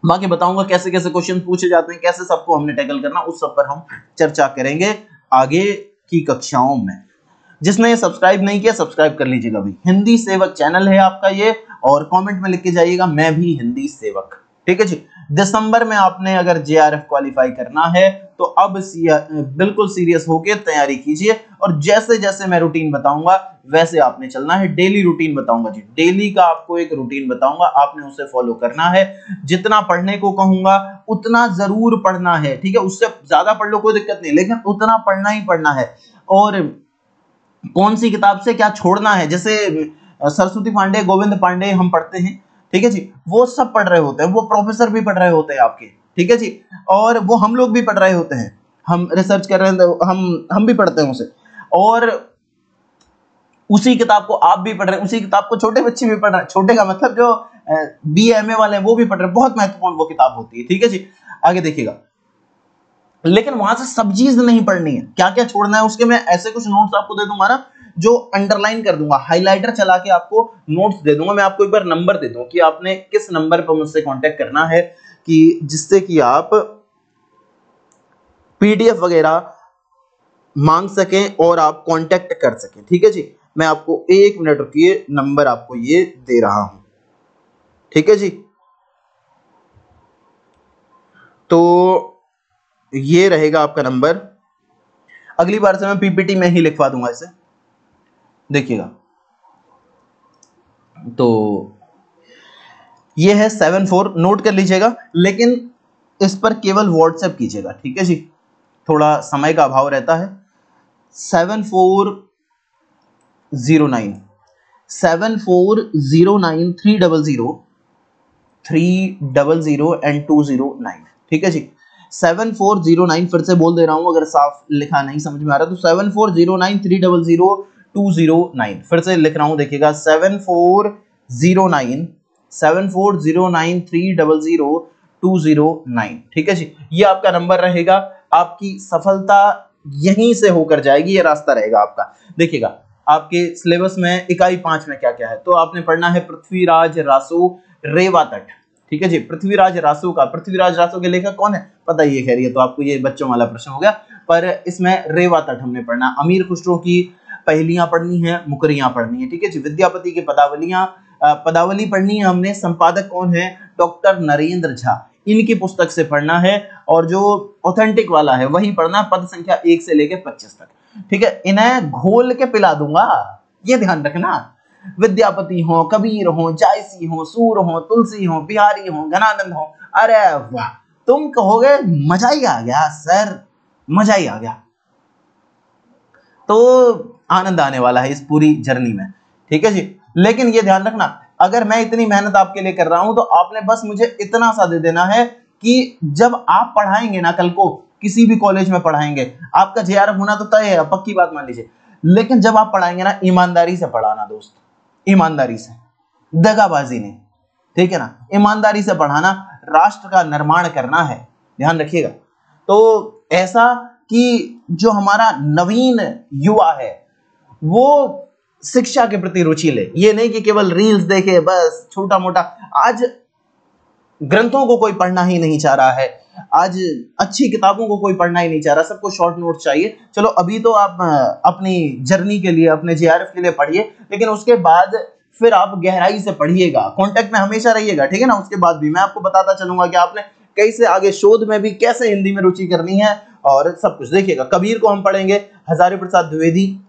बाकी बताऊंगा कैसे कैसे क्वेश्चन पूछे जाते हैं, कैसे सबको हमने टैकल करना, उस सब पर हम चर्चा करेंगे आगे की कक्षाओं में। जिसने सब्सक्राइब नहीं किया, सब्सक्राइब कर लीजिएगा भाई। हिंदी सेवक चैनल है आपका ये, और कमेंट में लिख के जाइएगा मैं भी हिंदी सेवक। ठीक है जी। दिसंबर में आपने अगर जेआरएफ क्वालिफाई करना है तो अब बिल्कुल सीरियस होकर तैयारी कीजिए, और जैसे जैसे मैं रूटीन बताऊंगा वैसे आपने चलना है। डेली रूटीन बताऊंगा जी, डेली का आपको एक रूटीन बताऊंगा, आपने उसे फॉलो करना है। जितना पढ़ने को कहूंगा उतना जरूर पढ़ना है, ठीक है, उससे ज्यादा पढ़ लो कोई दिक्कत नहीं, लेकिन उतना पढ़ना ही पढ़ना है। और कौन सी किताब से क्या छोड़ना है, जैसे सरस्वती पांडे, गोविंद पांडे हम पढ़ते हैं, ठीक है जी, वो सब पढ़ रहे होते हैं, वो प्रोफेसर भी पढ़ रहे होते हैं आपके, ठीक है जी, और वो हम लोग भी पढ़ रहे होते हैं, हम रिसर्च कर रहे हैं, हम भी पढ़ते हैं उसे, और उसी किताब को आप भी पढ़ रहे हैं, उसी किताब को छोटे बच्चे भी पढ़ रहे हैं। छोटे का मतलब जो BA वाले हैं वो भी पढ़ रहे हैं, बहुत महत्वपूर्ण वो किताब होती है। ठीक है जी, आगे देखिएगा। लेकिन वहां से सब चीज नहीं पढ़नी है, क्या क्या छोड़ना है उसके मैं ऐसे कुछ नोट्स आपको दे दूंगा ना, जो अंडरलाइन कर दूंगा, हाइलाइटर चला के आपको नोट्स दे दूंगा। मैं आपको एक बार नंबर दे दूं कि आपने किस नंबर पर मुझसे कांटेक्ट करना है, कि जिससे कि आप PDF वगैरह मांग सकें और आप कांटेक्ट कर सकें। ठीक है जी, मैं आपको 1 मिनट रुकिए, नंबर आपको ये दे रहा हूं। ठीक है जी, तो ये रहेगा आपका नंबर। अगली बार से मैं पीपीटी में ही लिखवा दूंगा इसे, देखिएगा। तो ये है 74, नोट कर लीजिएगा, लेकिन इस पर केवल व्हाट्सएप कीजिएगा, ठीक है जी, थोड़ा समय का अभाव रहता है। 7409 7409 300 एंड 209, ठीक है जी। 7409 फिर से बोल दे रहा हूं, अगर साफ लिखा नहीं समझ में आ रहा तो 7409 300 209, फिर से लिख रहा हूं, देखिएगा 7409 300 209, ठीक है जी। ये आपका नंबर रहेगा, आपकी सफलता यहीं से होकर जाएगी, ये रास्ता रहेगा आपका। देखिएगा आपके सिलेबस में इकाई 5 में क्या क्या है, तो आपने पढ़ना है पृथ्वीराज रासो रेवा तट, ठीक है जी। पृथ्वीराज रासो के लेखक कौन है पता ही है, खैर ये तो आपको ये बच्चों वाला प्रश्न हो गया, पर इसमें रेवा तट हमने पढ़ना। अमीर खुसरो की पहेलियां पढ़नी है, मुकरियां पढ़नी है, ठीक है जी। विद्यापति की पदावली पढ़नी है हमने। संपादक कौन है, डॉक्टर नरेंद्र झा, इनकी पुस्तक से पढ़ना है, और जो ऑथेंटिक वाला है वही पढ़ना, पद संख्या 1 से लेकर 25 तक, ठीक है। इन्हें घोल के पिला दूंगा, ये ध्यान रखना। विद्यापति हो, कबीर हो, जायसी हो, सूर हो, तुलसी हो, बिहारी हो, घनानंद हो, अरे वाह, तुम कहोगे मजा ही आ गया सर, मजा ही आ गया। तो आनंद आने वाला है इस पूरी जर्नी में, ठीक है जी। लेकिन ये ध्यान रखना, अगर मैं इतनी मेहनत आपके लिए कर रहा हूं तो आपने बस मुझे इतना सा दे देना है कि जब आप पढ़ाएंगे ना, कल को किसी भी कॉलेज में पढ़ाएंगे, आपका जेआरएफ होना तो तय है, पक्की बात मान लीजिए, लेकिन जब आप पढ़ाएंगे ना, ईमानदारी से पढ़ाना दोस्त, ईमानदारी से, दगाबाजी नहीं, ठीक है ना, ईमानदारी से पढ़ाना, राष्ट्र का निर्माण करना है, ध्यान रखिएगा। तो ऐसा कि जो हमारा नवीन युवा है वो शिक्षा के प्रति रुचि ले, ये नहीं कि केवल रील्स देखे बस, छोटा मोटा। आज ग्रंथों को कोई पढ़ना ही नहीं चाह रहा है, आज अच्छी किताबों को कोई पढ़ना ही नहीं चाह रहा, सबको शॉर्ट नोट चाहिए। चलो अभी तो आप अपनी जर्नी के लिए, अपने जेआरएफ के लिए पढ़िए, लेकिन उसके बाद फिर आप गहराई से पढ़िएगा, कांटेक्ट में हमेशा रहिएगा, ठीक है ना। उसके बाद भी मैं आपको बताता चलूंगा कि आपने कैसे आगे शोध में भी कैसे हिंदी में रुचि करनी है, और सब कुछ देखिएगा। कबीर को हम पढ़ेंगे हजारी प्रसाद द्विवेदी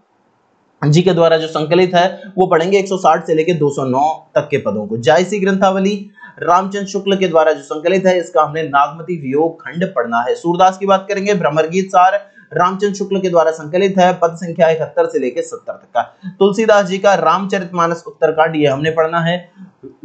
जी के द्वारा जो संकलित है वो पढ़ेंगे, 160 से लेकर 209 तक के पदों को। जायसी ग्रंथावली रामचंद्र शुक्ल के द्वारा जो संकलित है, इसका हमने नागमती वियोग खंड पढ़ना है। सूरदास की बात करेंगे, भ्रमर गीत सार रामचंद्र शुक्ल के द्वारा संकलित है, पद संख्या 71 से लेकर 70 तक का। तुलसीदास जी का रामचरितमानस उत्तरकांड, ये हमने पढ़ना है।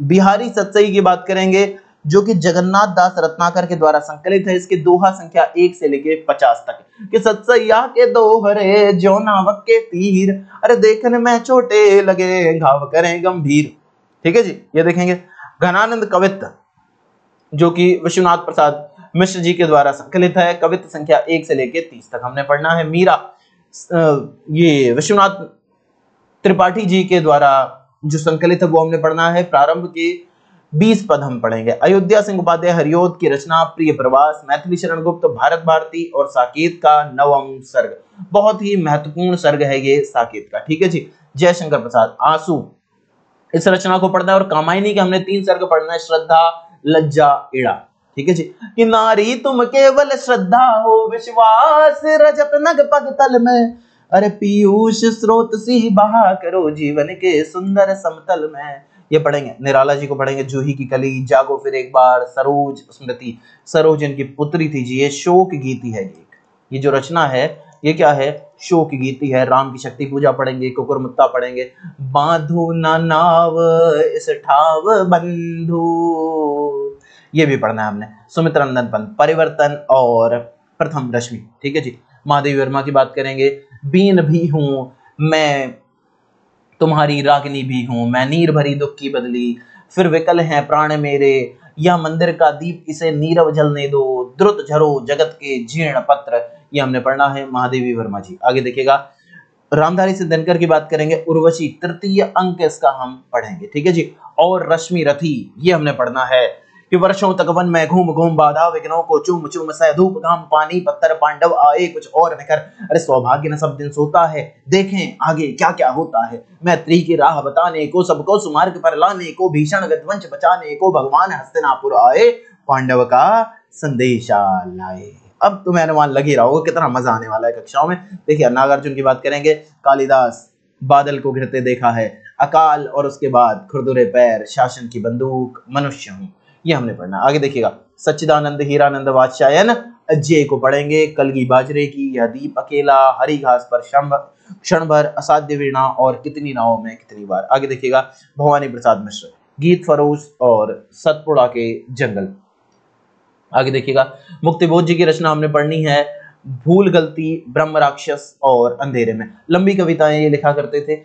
बिहारी सतसई की बात करेंगे, जो कि जगन्नाथ दास रत्नाकर के द्वारा संकलित है, इसके दोहा संख्या 1 से लेके 50 तक। कि सतसैया के दोहरे जो नावक के तीर, अरे देखने में छोटे लगे घाव करें गंभीर, ठीक है जी, ये देखेंगे। घनानंद कवित्त, जो कि विश्वनाथ प्रसाद मिश्र जी के द्वारा संकलित है, कवित्त संख्या 1 से लेके 30 तक हमने पढ़ना है। मीरा, ये विश्वनाथ त्रिपाठी जी के द्वारा जो संकलित है वो हमने पढ़ना है। प्रारंभ के 20 पद हम पढ़ेंगे। अयोध्या सिंह उपाध्याय हरिओद की रचना प्रिय प्रवास, मैथिली शरण गुप्त, भारत भारती और साकेत का 9वां सर्ग, बहुत ही महत्वपूर्ण सर्ग है ये साकेत का, ठीक है जी। जयशंकर प्रसाद आंसू, इस रचना को पढ़ना है। और कामायनी के हमने 3 सर्ग पढ़ना है, श्रद्धा, लज्जा, इड़ा, ठीक है जी। कि नारी तुम केवल श्रद्धा हो, विश्वास रजत नग पग तल में, अरे पीयूष स्रोत सी बहा करो जीवन के सुंदर समतल में, ये पढ़ेंगे। निराला जी को पढ़ेंगे, जूही की कली, जागो फिर एक बार, सरोज स्मृति, सरोज इनकी पुत्री थी जी, ये शोक गीति है। ये जो रचना है ये क्या है, शोक गीति है। राम की शक्ति पूजा पढ़ेंगे, कुकुरमुत्ता पढ़ेंगे। बांधो ना नाव इस ठाव बंधु, ये भी पढ़ना है हमने। सुमित्रानंद पंत, परिवर्तन और प्रथम रश्मि, ठीक है जी। महादेवी वर्मा की बात करेंगे, बीन भी हूं मैं तुम्हारी रागिनी भी हूं, मैं नीर भरी दुख की बदली, फिर विकल हैं प्राण मेरे, यह मंदिर का दीप इसे नीरव जलने दो, द्रुत झरो जगत के जीर्ण पत्र, ये हमने पढ़ना है। महादेवी वर्मा जी। आगे देखिएगा, रामधारी सिद्धनकर की बात करेंगे, उर्वशी, तृतीय अंक इसका हम पढ़ेंगे, ठीक है जी। और रश्मि रथी, ये हमने पढ़ना है। कि वर्षों तक वन में घूम घूम बाधा विघ्नों को चूम चूम सह धूप घाम पानी पत्थर पांडव आए कुछ और निकर, अरे सौभाग्य न सब दिन सोता है, देखें आगे क्या क्या होता है, मैत्री की राह बताने को, सबको सुमार्ग पर लाने को, भीषण विध्वंस बचाने को, भगवान हस्तिनापुर आए पांडव का संदेशा लाए। अब तो मैंने वहां लग ही रहा होगा, कितना मजा आने वाला है कक्षाओं में। देखिए नागार्जुन की बात करेंगे, कालिदास बादल को घिरते देखा है, अकाल और उसके बाद खुरदुरे पैर, शासन की बंदूक, मनुष्य हूं, ये हमने पढ़ना। आगे देखिएगा, सच्चिदानंद हीरानंद वात्स्यायन अज्ञे को पढ़ेंगे, कलगी बाजरे की, यह दीप अकेला, हरी घास पर क्षण भर, असाध्य वीणा और कितनी नावों में कितनी बार। आगे देखिएगा, भवानी प्रसाद मिश्र, गीत फरोश और सतपुड़ा के जंगल। आगे देखिएगा, मुक्तिबोध जी की रचना हमने पढ़नी है, भूल गलती, ब्रह्म राक्षस और अंधेरे में। लंबी कविताएं ये लिखा करते थे,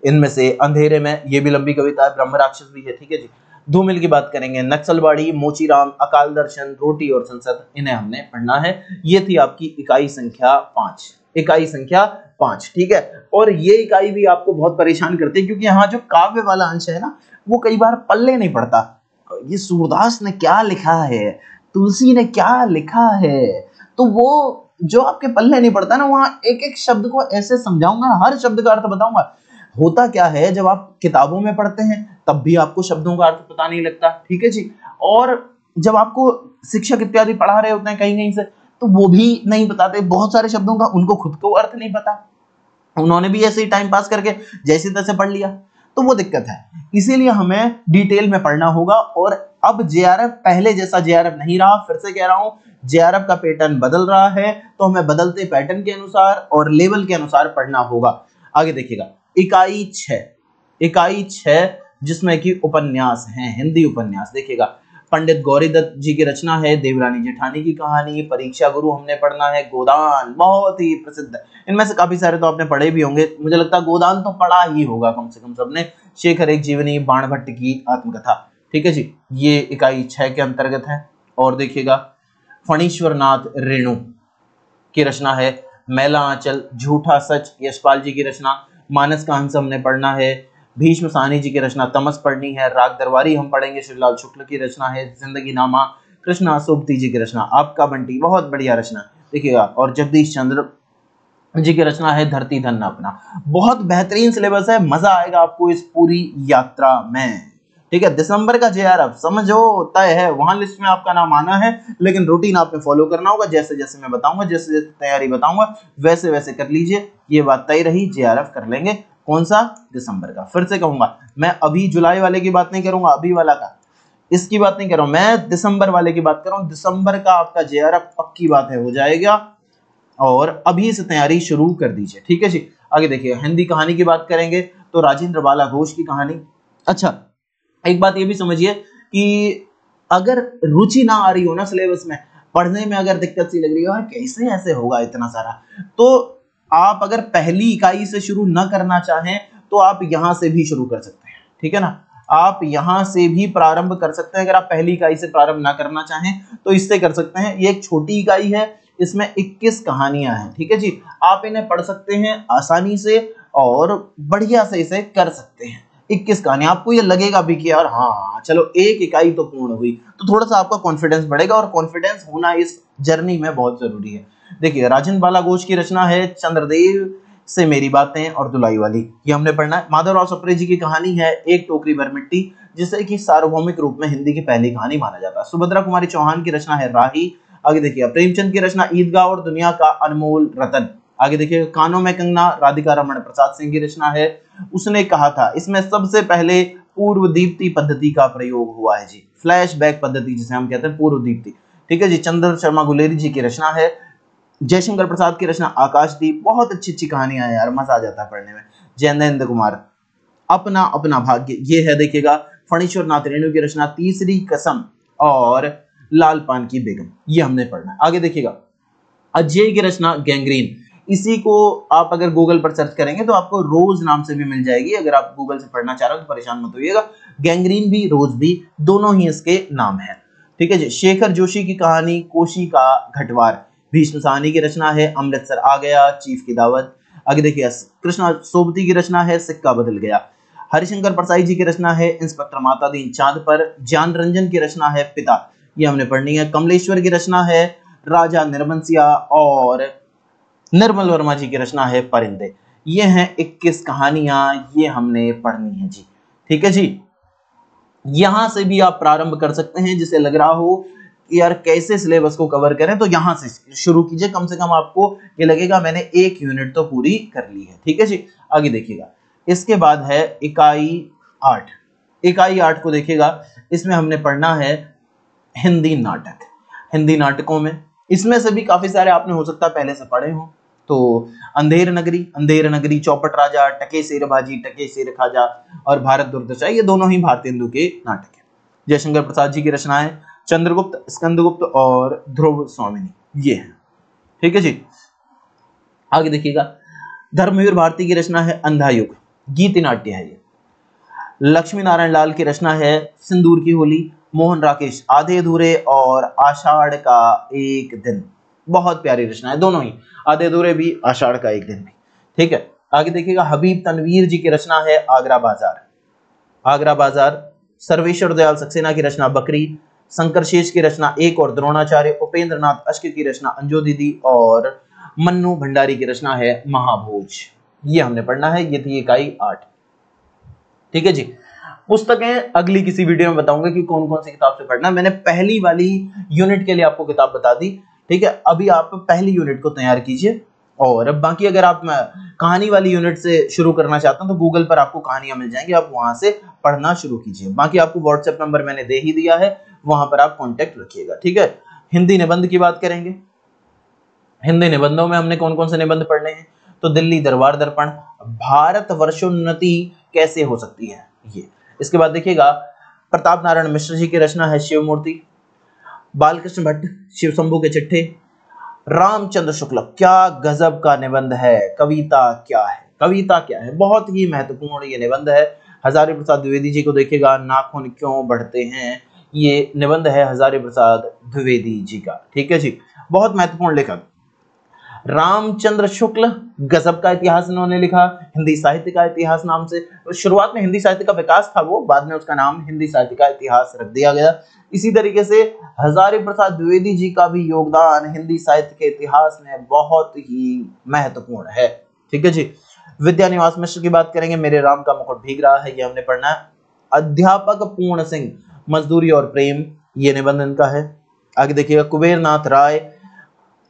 इनमें से अंधेरे में ये भी लंबी कविता है, ब्रह्म राक्षस भी है, ठीक है जी। धूमिल की बात करेंगे, नक्सलवाड़ी, मोचीराम, अकाल दर्शन, रोटी और संसद, इन्हें हमने पढ़ना है। ये थी आपकी इकाई संख्या 5, इकाई संख्या 5, ठीक है। और ये इकाई भी आपको बहुत परेशान करती है, क्योंकि यहाँ जो काव्य वाला अंश है ना, वो कई बार पल्ले नहीं पड़ता। ये सूरदास ने क्या लिखा है, तुलसी ने क्या लिखा है, तो वो जो आपके पल्ले नहीं पड़ता ना, वहां एक एक शब्द को ऐसे समझाऊंगा, हर शब्द का अर्थ बताऊंगा। होता क्या है, जब आप किताबों में पढ़ते हैं तब भी आपको शब्दों का अर्थ पता नहीं लगता, ठीक है जी। और जब आपको शिक्षक इत्यादि पढ़ा रहे होते हैं कहीं कहीं से, तो वो भी नहीं बताते बहुत सारे शब्दों का, उनको खुद को अर्थ नहीं पता, उन्होंने भी ऐसे ही टाइम पास करके जैसे तैसे पढ़ लिया, तो वो दिक्कत है। इसीलिए हमें डिटेल में पढ़ना होगा। और अब जेआरएफ पहले जैसा जेआरएफ नहीं रहा, फिर से कह रहा हूं, जेआरएफ का पैटर्न बदल रहा है, तो हमें बदलते पैटर्न के अनुसार और लेवल के अनुसार पढ़ना होगा। आगे देखिएगा, इकाई 6, इकाई 6 जिसमें कि उपन्यास हैं, हिंदी उपन्यास। देखिएगा, पंडित गौरीदत्त जी की रचना है, देवरानी जेठानी की कहानी, परीक्षा गुरु हमने पढ़ना है, गोदान बहुत ही प्रसिद्ध, इनमें से काफी सारे तो आपने पढ़े भी होंगे, मुझे लगता है गोदान तो पढ़ा ही होगा कम से कम सबने। शेखर एक जीवनी, बाणभट्ट की आत्मकथा, ठीक है जी, ये इकाई 6 के अंतर्गत है। और देखिएगा, फणीश्वर नाथ रेणु की रचना है, मैला आंचल, झूठा सच, यशपाल जी की रचना, मानस का हंस हमने पढ़ना है, भीष्म साहनी जी की रचना तमस पढ़नी है, राग दरबारी हम पढ़ेंगे, श्रीलाल शुक्ल की रचना है, जिंदगी नामा, कृष्णा सोबती जी की रचना, आपका बंटी बहुत बढ़िया रचना देखिएगा, और जगदीश चंद्र जी की रचना है, धरती धन अपना। बहुत बेहतरीन सिलेबस है, मजा आएगा आपको इस पूरी यात्रा में, ठीक है। दिसंबर का जेआरएफ समझो तय है, वहां लिस्ट में आपका नाम आना है, लेकिन रूटीन आपने फॉलो करना होगा, जैसे जैसे मैं बताऊंगा, जैसे जैसे तैयारी बताऊंगा वैसे वैसे कर लीजिए। ये बात तय रही, जेआरएफ कर लेंगे, कौन सा, दिसंबर का। फिर से कहूंगा, मैं अभी जुलाई वाले की बात नहीं करूंगा, अभी वाला का इसकी बात नहीं कर रहा हूं, मैं दिसंबर वाले की बात कर रहा हूं। दिसंबर का आपका जेआरएफ पक्की बात है हो जाएगा, और अभी से तैयारी शुरू कर दीजिए, ठीक है जी। आगे देखिए, हिंदी कहानी की बात करेंगे तो राजेंद्र बाला घोष की कहानी। अच्छा, एक बात ये भी समझिए कि अगर रुचि ना आ रही हो ना सिलेबस में, पढ़ने में अगर दिक्कत सी लग रही है, और कैसे ऐसे होगा इतना सारा, तो आप अगर पहली इकाई से शुरू ना करना चाहें तो आप यहां से भी शुरू कर सकते हैं, ठीक है ना, आप यहां से भी प्रारंभ कर सकते हैं। अगर आप पहली इकाई से प्रारंभ ना करना चाहें तो इससे कर सकते हैं। ये एक छोटी इकाई है, इसमें 21 कहानियां हैं, ठीक है जी। आप इन्हें पढ़ सकते हैं आसानी से और बढ़िया से इसे कर सकते हैं। 21 कहानी, आपको ये लगेगा भी कि यार हाँ चलो एक इकाई तो पूर्ण हुई, तो थोड़ा सा आपका कॉन्फिडेंस बढ़ेगा, और कॉन्फिडेंस होना इस जर्नी में बहुत जरूरी है। देखिए, राजेंद्र बाला घोष की रचना है, चंद्रदेव से मेरी बातें और दुलाई वाली, ये हमने पढ़ना है। माधवराव सप्रे जी की कहानी है, एक टोकरी भर मिट्टी, जिसे कि सार्वभौमिक रूप में हिंदी की पहली कहानी माना जाता है। सुभद्रा कुमारी चौहान की रचना है, राही। आगे देखिए, प्रेमचंद की रचना ईदगाह और दुनिया का अनमोल रतन। आगे देखिए, कानों में कंगना, राधिका रमण प्रसाद सिंह की रचना है, उसने कहा था। इसमें सबसे पहले पूर्व दीप्ति पद्धति का प्रयोग हुआ है जी, फ्लैशबैक पद्धति जिसे हम कहते हैं, पूर्व दीप्ति, ठीक है जी। चंद्र शर्मा गुलेरी जी की रचना है, जयशंकर प्रसाद की रचना आकाशदीप, बहुत अच्छी अच्छी कहानियां हैं यार, मजा आ जाता है पढ़ने में। जयेंद्र कुमार, अपना अपना भाग्य, ये है देखिएगा। फणीश्वर नाथ रेणु की रचना तीसरी कसम और लाल पान की बेगम, ये हमने पढ़ना है। आगे देखिएगा, अजय की रचना गैंग्रीन, इसी को आप अगर गूगल पर सर्च करेंगे तो आपको रोज नाम से भी मिल जाएगी। अगर आप गूगल से पढ़ना चाह रहे हो तो परेशान मत होइएगा, गैंग्रीन भी रोज भी दोनों ही इसके नाम है, ठीक है जी। शेखर जोशी की कहानी, कोशी का घटवार। भीष्म साहनी की रचना है, अमृतसर आ गया, चीफ की दावत। आगे देखिए, कृष्णा सोबती की रचना है, सिक्का बदल गया। हरिशंकर परसाई जी की रचना है, इंस्पेक्टर माता दीन चांद पर। ज्ञान रंजन की रचना है, पिता, ये हमने पढ़नी है। कमलेश्वर की रचना है, राजा निर्मनसिया, और निर्मल वर्मा जी की रचना है, परिंदे। ये हैं 21 कहानियां, ये हमने पढ़नी है जी, ठीक है जी। यहां से भी आप प्रारंभ कर सकते हैं, जिसे लग रहा हो कि यार कैसे सिलेबस को कवर करें, तो यहां से शुरू कीजिए। कम से कम आपको ये लगेगा मैंने एक यूनिट तो पूरी कर ली है। ठीक है जी, आगे देखिएगा। इसके बाद है इकाई 8। इकाई 8 को देखिएगा, इसमें हमने पढ़ना है हिंदी नाटक। हिंदी नाटकों में इसमें से भी काफी सारे आपने हो सकता है पहले से पढ़े हो। तो अंधेर नगरी, चौपट राजा, टके सिर बाजी, टके सिर खाजा और भारत दुर्दशा, ये दोनों ही भारतेंदु के नाटक है। जयशंकर प्रसाद जी की रचना है चंद्रगुप्त, स्कंदगुप्त और ध्रुव स्वामिनी, ये है। ठीक है जी, आगे देखिएगा। धर्मवीर भारती की रचना है अंधा युग, गीति नाट्य है ये। लक्ष्मी नारायण लाल की रचना है सिंदूर की होली। मोहन राकेश आधे अधूरे और आषाढ़ का एक दिन, बहुत प्यारी रचना है दोनों ही, आधे अधूरे भी, आषाढ़ का एक दिन भी। ठीक है, आगे देखिएगा। हबीब तनवीर जी की रचना है आगरा बाजार। आगरा बाजार। सर्वेश्वर दयाल सक्सेना की रचना बकरी। शंकर शेष की रचना एक और द्रोणाचार्य। उपेंद्र नाथ अश्क की रचना अंजो दीदी और मन्नू भंडारी की रचना है महाभोज। ये हमने पढ़ना है, ये थी इकाई 8। ठीक है जी, पुस्तकें अगली किसी वीडियो में बताऊंगा कि कौन कौन सी किताब से पढ़ना। मैंने पहली वाली यूनिट के लिए आपको किताब बता दी। ठीक है, अभी आप पहली यूनिट को तैयार कीजिए, और बाकी अगर आप कहानी वाली यूनिट से शुरू करना चाहते हैं तो गूगल पर आपको कहानियां मिल जाएंगी, आप वहां से पढ़ना शुरू कीजिए। बाकी आपको व्हाट्सएप नंबर मैंने दे ही दिया है, वहां पर आप कॉन्टेक्ट रखिएगा। ठीक है, हिंदी निबंध की बात करेंगे। हिंदी निबंधों में हमने कौन कौन से निबंध पढ़ने हैं, तो दिल्ली दरबार दर्पण, भारत वर्षोन्नति कैसे हो सकती है ये। इसके बाद देखिएगा, प्रताप नारायण मिश्र जी की रचना है शिव मूर्ति। बालकृष्ण भट्ट शिव शंभू के चिट्ठे। रामचंद्र शुक्ल, क्या गजब का निबंध है। कविता क्या है, कविता क्या है, बहुत ही महत्वपूर्ण ये निबंध है। हजारी प्रसाद द्विवेदी जी को देखिएगा, नाखून क्यों बढ़ते हैं, ये निबंध है हजारी प्रसाद द्विवेदी जी का। ठीक है जी, बहुत महत्वपूर्ण लेखक रामचंद्र शुक्ल, गजब का इतिहास इन्होंने लिखा, हिंदी साहित्य का इतिहास नाम से। शुरुआत में हिंदी साहित्य का विकास था वो, बाद में उसका नाम हिंदी साहित्य का इतिहास रख दिया गया। इसी तरीके से हजारी प्रसाद द्विवेदी जी का भी योगदान हिंदी साहित्य के इतिहास में बहुत ही महत्वपूर्ण है। ठीक है जी, विद्यानिवास मिश्र की बात करेंगे, मेरे राम का मुकुट भीग रहा है, ये हमने पढ़ना है। अध्यापक पूर्ण सिंह, मजदूरी और प्रेम, ये निबंध इनका है। आगे देखिएगा, कुबेर नाथ राय,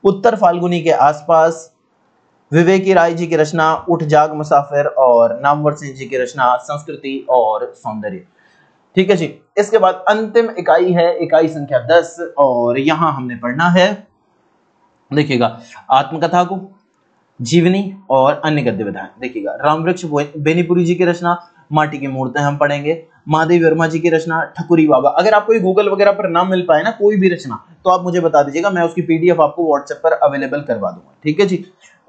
उत्तर फाल्गुनी के आसपास। विवेकी राय जी की रचना उठ जाग मुसाफिर और नामवर सिंह जी की रचना संस्कृति और सौंदर्य। ठीक है जी, इसके बाद अंतिम इकाई है इकाई संख्या 10, और यहां हमने पढ़ना है, देखिएगा, आत्मकथा को, जीवनी और अन्य गद्य विधाएं। देखिएगा, रामवृक्ष बेनीपुरी जी की रचना माटी की मूर्तें हम पढ़ेंगे। महादेव वर्मा जी की रचना ठकुरी बाबा। अगर आपको ये गूगल वगैरह पर ना मिल पाए ना कोई भी रचना, तो आप मुझे बता दीजिएगा, मैं उसकी पीडीएफ आपको व्हाट्सएप पर अवेलेबल करवा दूंगा। ठीक है जी,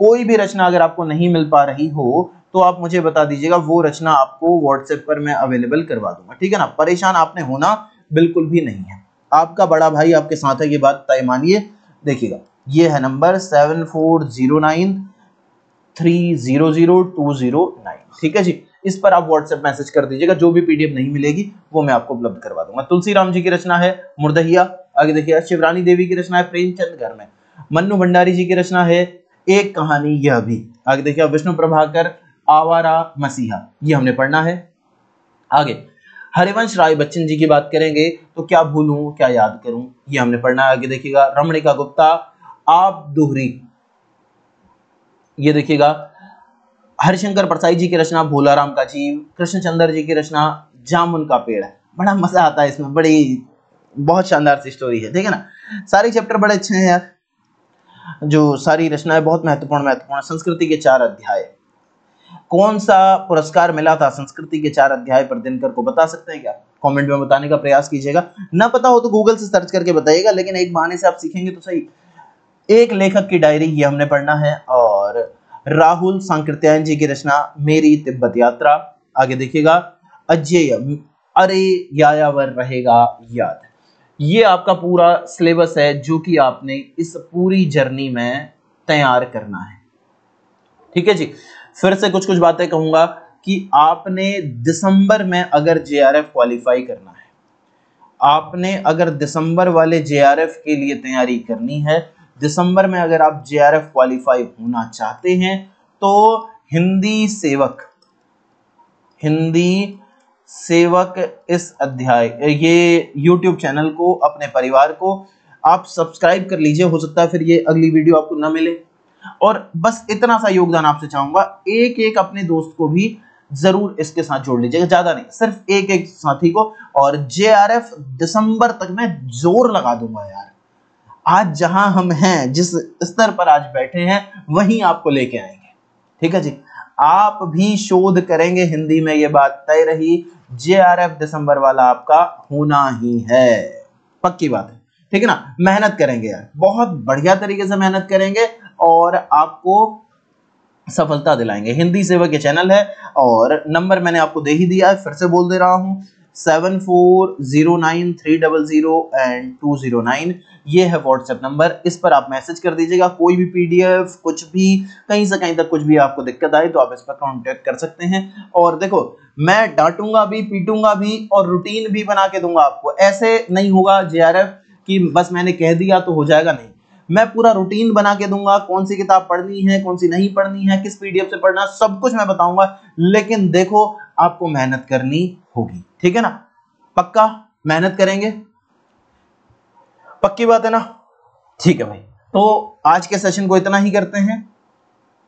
कोई भी रचना अगर आपको नहीं मिल पा रही हो तो आप मुझे बता दीजिएगा, वो रचना आपको व्हाट्सएप पर मैं अवेलेबल करवा दूंगा। ठीक है ना, परेशान आपने होना बिल्कुल भी नहीं है, आपका बड़ा भाई आपके साथ है, ये बात तय मानिए। देखिएगा, ये है नंबर 7409300209। ठीक है जी, इस पर आप व्हाट्सएप मैसेज कर दीजिएगा, जो भी पीडीएफ नहीं मिलेगी वो मैं आपको उपलब्ध करवा दूंगा। तुलसीराम जी की रचना है मुर्दहिया। आगे देखिए, शिवरानी देवी की रचना है प्रेमचंद घर में। मन्नू भंडारी जी की रचना है एक कहानी यह भी। आगे देखिए, विष्णु प्रभाकर आवारा मसीहा, ये हमने पढ़ना है। आगे हरिवंश राय बच्चन जी की बात करेंगे तो क्या भूलूं क्या याद करूं, ये हमने पढ़ना है। आगे देखिएगा, रमणिका गुप्ता आप दोहरी, ये देखिएगा। हरिशंकर परसाई जी की रचना भोलाराम का जीव। कृष्णचंद्र जी की रचना जामुन का पेड़। बड़ा मजा आता है इसमें, बड़ी बहुत शानदार सी स्टोरी है। ठीक है ना, सारे चैप्टर बड़े अच्छे हैं यार, जो सारी रचनाएं बहुत महत्वपूर्ण। संस्कृति के 4 अध्याय, कौन सा पुरस्कार मिला था संस्कृति के 4 अध्याय पर, दिनकर को बता सकते हैं क्या? कमेंट में बताने का प्रयास कीजिएगा, ना पता हो तो गूगल से सर्च करके बताइएगा, लेकिन एक बहाने से आप सीखेंगे तो सही। एक लेखक की डायरी, ये हमने पढ़ना है। और राहुल सांकृत्यायन जी की रचना मेरी तिब्बत यात्रा। आगे देखिएगा, अजय अरे यायावर रहेगा याद। ये आपका पूरा सिलेबस है जो कि आपने इस पूरी जर्नी में तैयार करना है। ठीक है जी, फिर से कुछ कुछ बातें कहूंगा कि आपने दिसंबर में अगर जेआरएफ क्वालिफाई करना है, आपने अगर दिसंबर वाले जेआरएफ के लिए तैयारी करनी है, दिसंबर में अगर आप जेआरएफ क्वालिफाई होना चाहते हैं, तो हिंदी सेवक इस अध्याय, ये YouTube चैनल को, अपने परिवार को आप सब्सक्राइब कर लीजिए, हो सकता है फिर ये अगली वीडियो आपको ना मिले। और बस इतना सा योगदान आपसे चाहूंगा, एक एक अपने दोस्त को भी जरूर इसके साथ जोड़ लीजिएगा, ज्यादा नहीं, सिर्फ एक एक साथी को। और जेआरएफ दिसंबर तक मैं जोर लगा दूंगा यार। आज जहां हम हैं, जिस स्तर पर आज बैठे हैं, वहीं आपको लेके आएंगे। ठीक है जी, आप भी शोध करेंगे हिंदी में, ये बात तय रही। जेआरएफ दिसंबर वाला आपका होना ही है, पक्की बात है। ठीक है ना, मेहनत करेंगे यार, बहुत बढ़िया तरीके से मेहनत करेंगे और आपको सफलता दिलाएंगे। हिंदी सेवक ये चैनल है और नंबर मैंने आपको दे ही दिया है, फिर से बोल दे रहा हूं, 7409300209 ये है व्हाट्सएप नंबर। इस पर आप मैसेज कर दीजिएगा, कोई भी पीडीएफ, कुछ भी, कहीं से कहीं तक कुछ भी आपको दिक्कत आए तो आप इस पर कांटेक्ट कर सकते हैं। और देखो, मैं डांटूंगा भी, पीटूंगा भी और रूटीन भी बना के दूंगा आपको। ऐसे नहीं होगा जेआरएफ कि बस मैंने कह दिया तो हो जाएगा, नहीं, मैं पूरा रूटीन बना के दूंगा। कौन सी किताब पढ़नी है, कौन सी नहीं पढ़नी है, किस पीडीएफ से पढ़ना, सब कुछ मैं बताऊंगा। लेकिन देखो, आपको मेहनत करनी होगी, ठीक है ना, पक्का मेहनत करेंगे, पक्की बात है ना। ठीक है भाई, तो आज के सेशन को इतना ही करते हैं।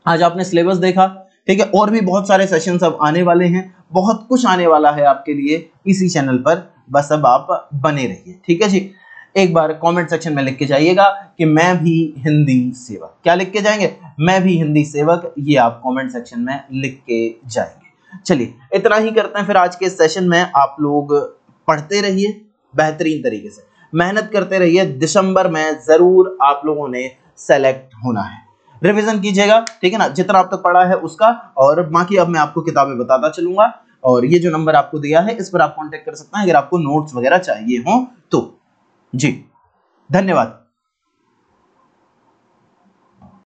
आज आपने सिलेबस देखा, ठीक है, और भी बहुत सारे सेशंस अब आने वाले हैं, बहुत कुछ आने वाला है आपके लिए इसी चैनल पर, बस अब आप बने रहिए। ठीक है जी, एक बार कमेंट सेक्शन में लिख के जाइएगा कि मैं भी हिंदी सेवक। क्या लिख के जाएंगे? मैं भी हिंदी सेवक, ये आप कमेंट सेक्शन में लिख के जाएंगे। चलिए, इतना ही करते हैं फिर आज के सेशन में। आप लोग पढ़ते रहिए, बेहतरीन तरीके से मेहनत करते रहिए। दिसंबर में जरूर आप लोगों ने सेलेक्ट होना है। रिवीजन कीजिएगा, ठीक है ना, जितना आप तक पढ़ा है उसका, और बाकी अब मैं आपको किताबें बताता चलूंगा। और ये जो नंबर आपको दिया है, इस पर आप कांटेक्ट कर सकते हैं अगर आपको नोट्स वगैरह चाहिए हो तो। जी, धन्यवाद।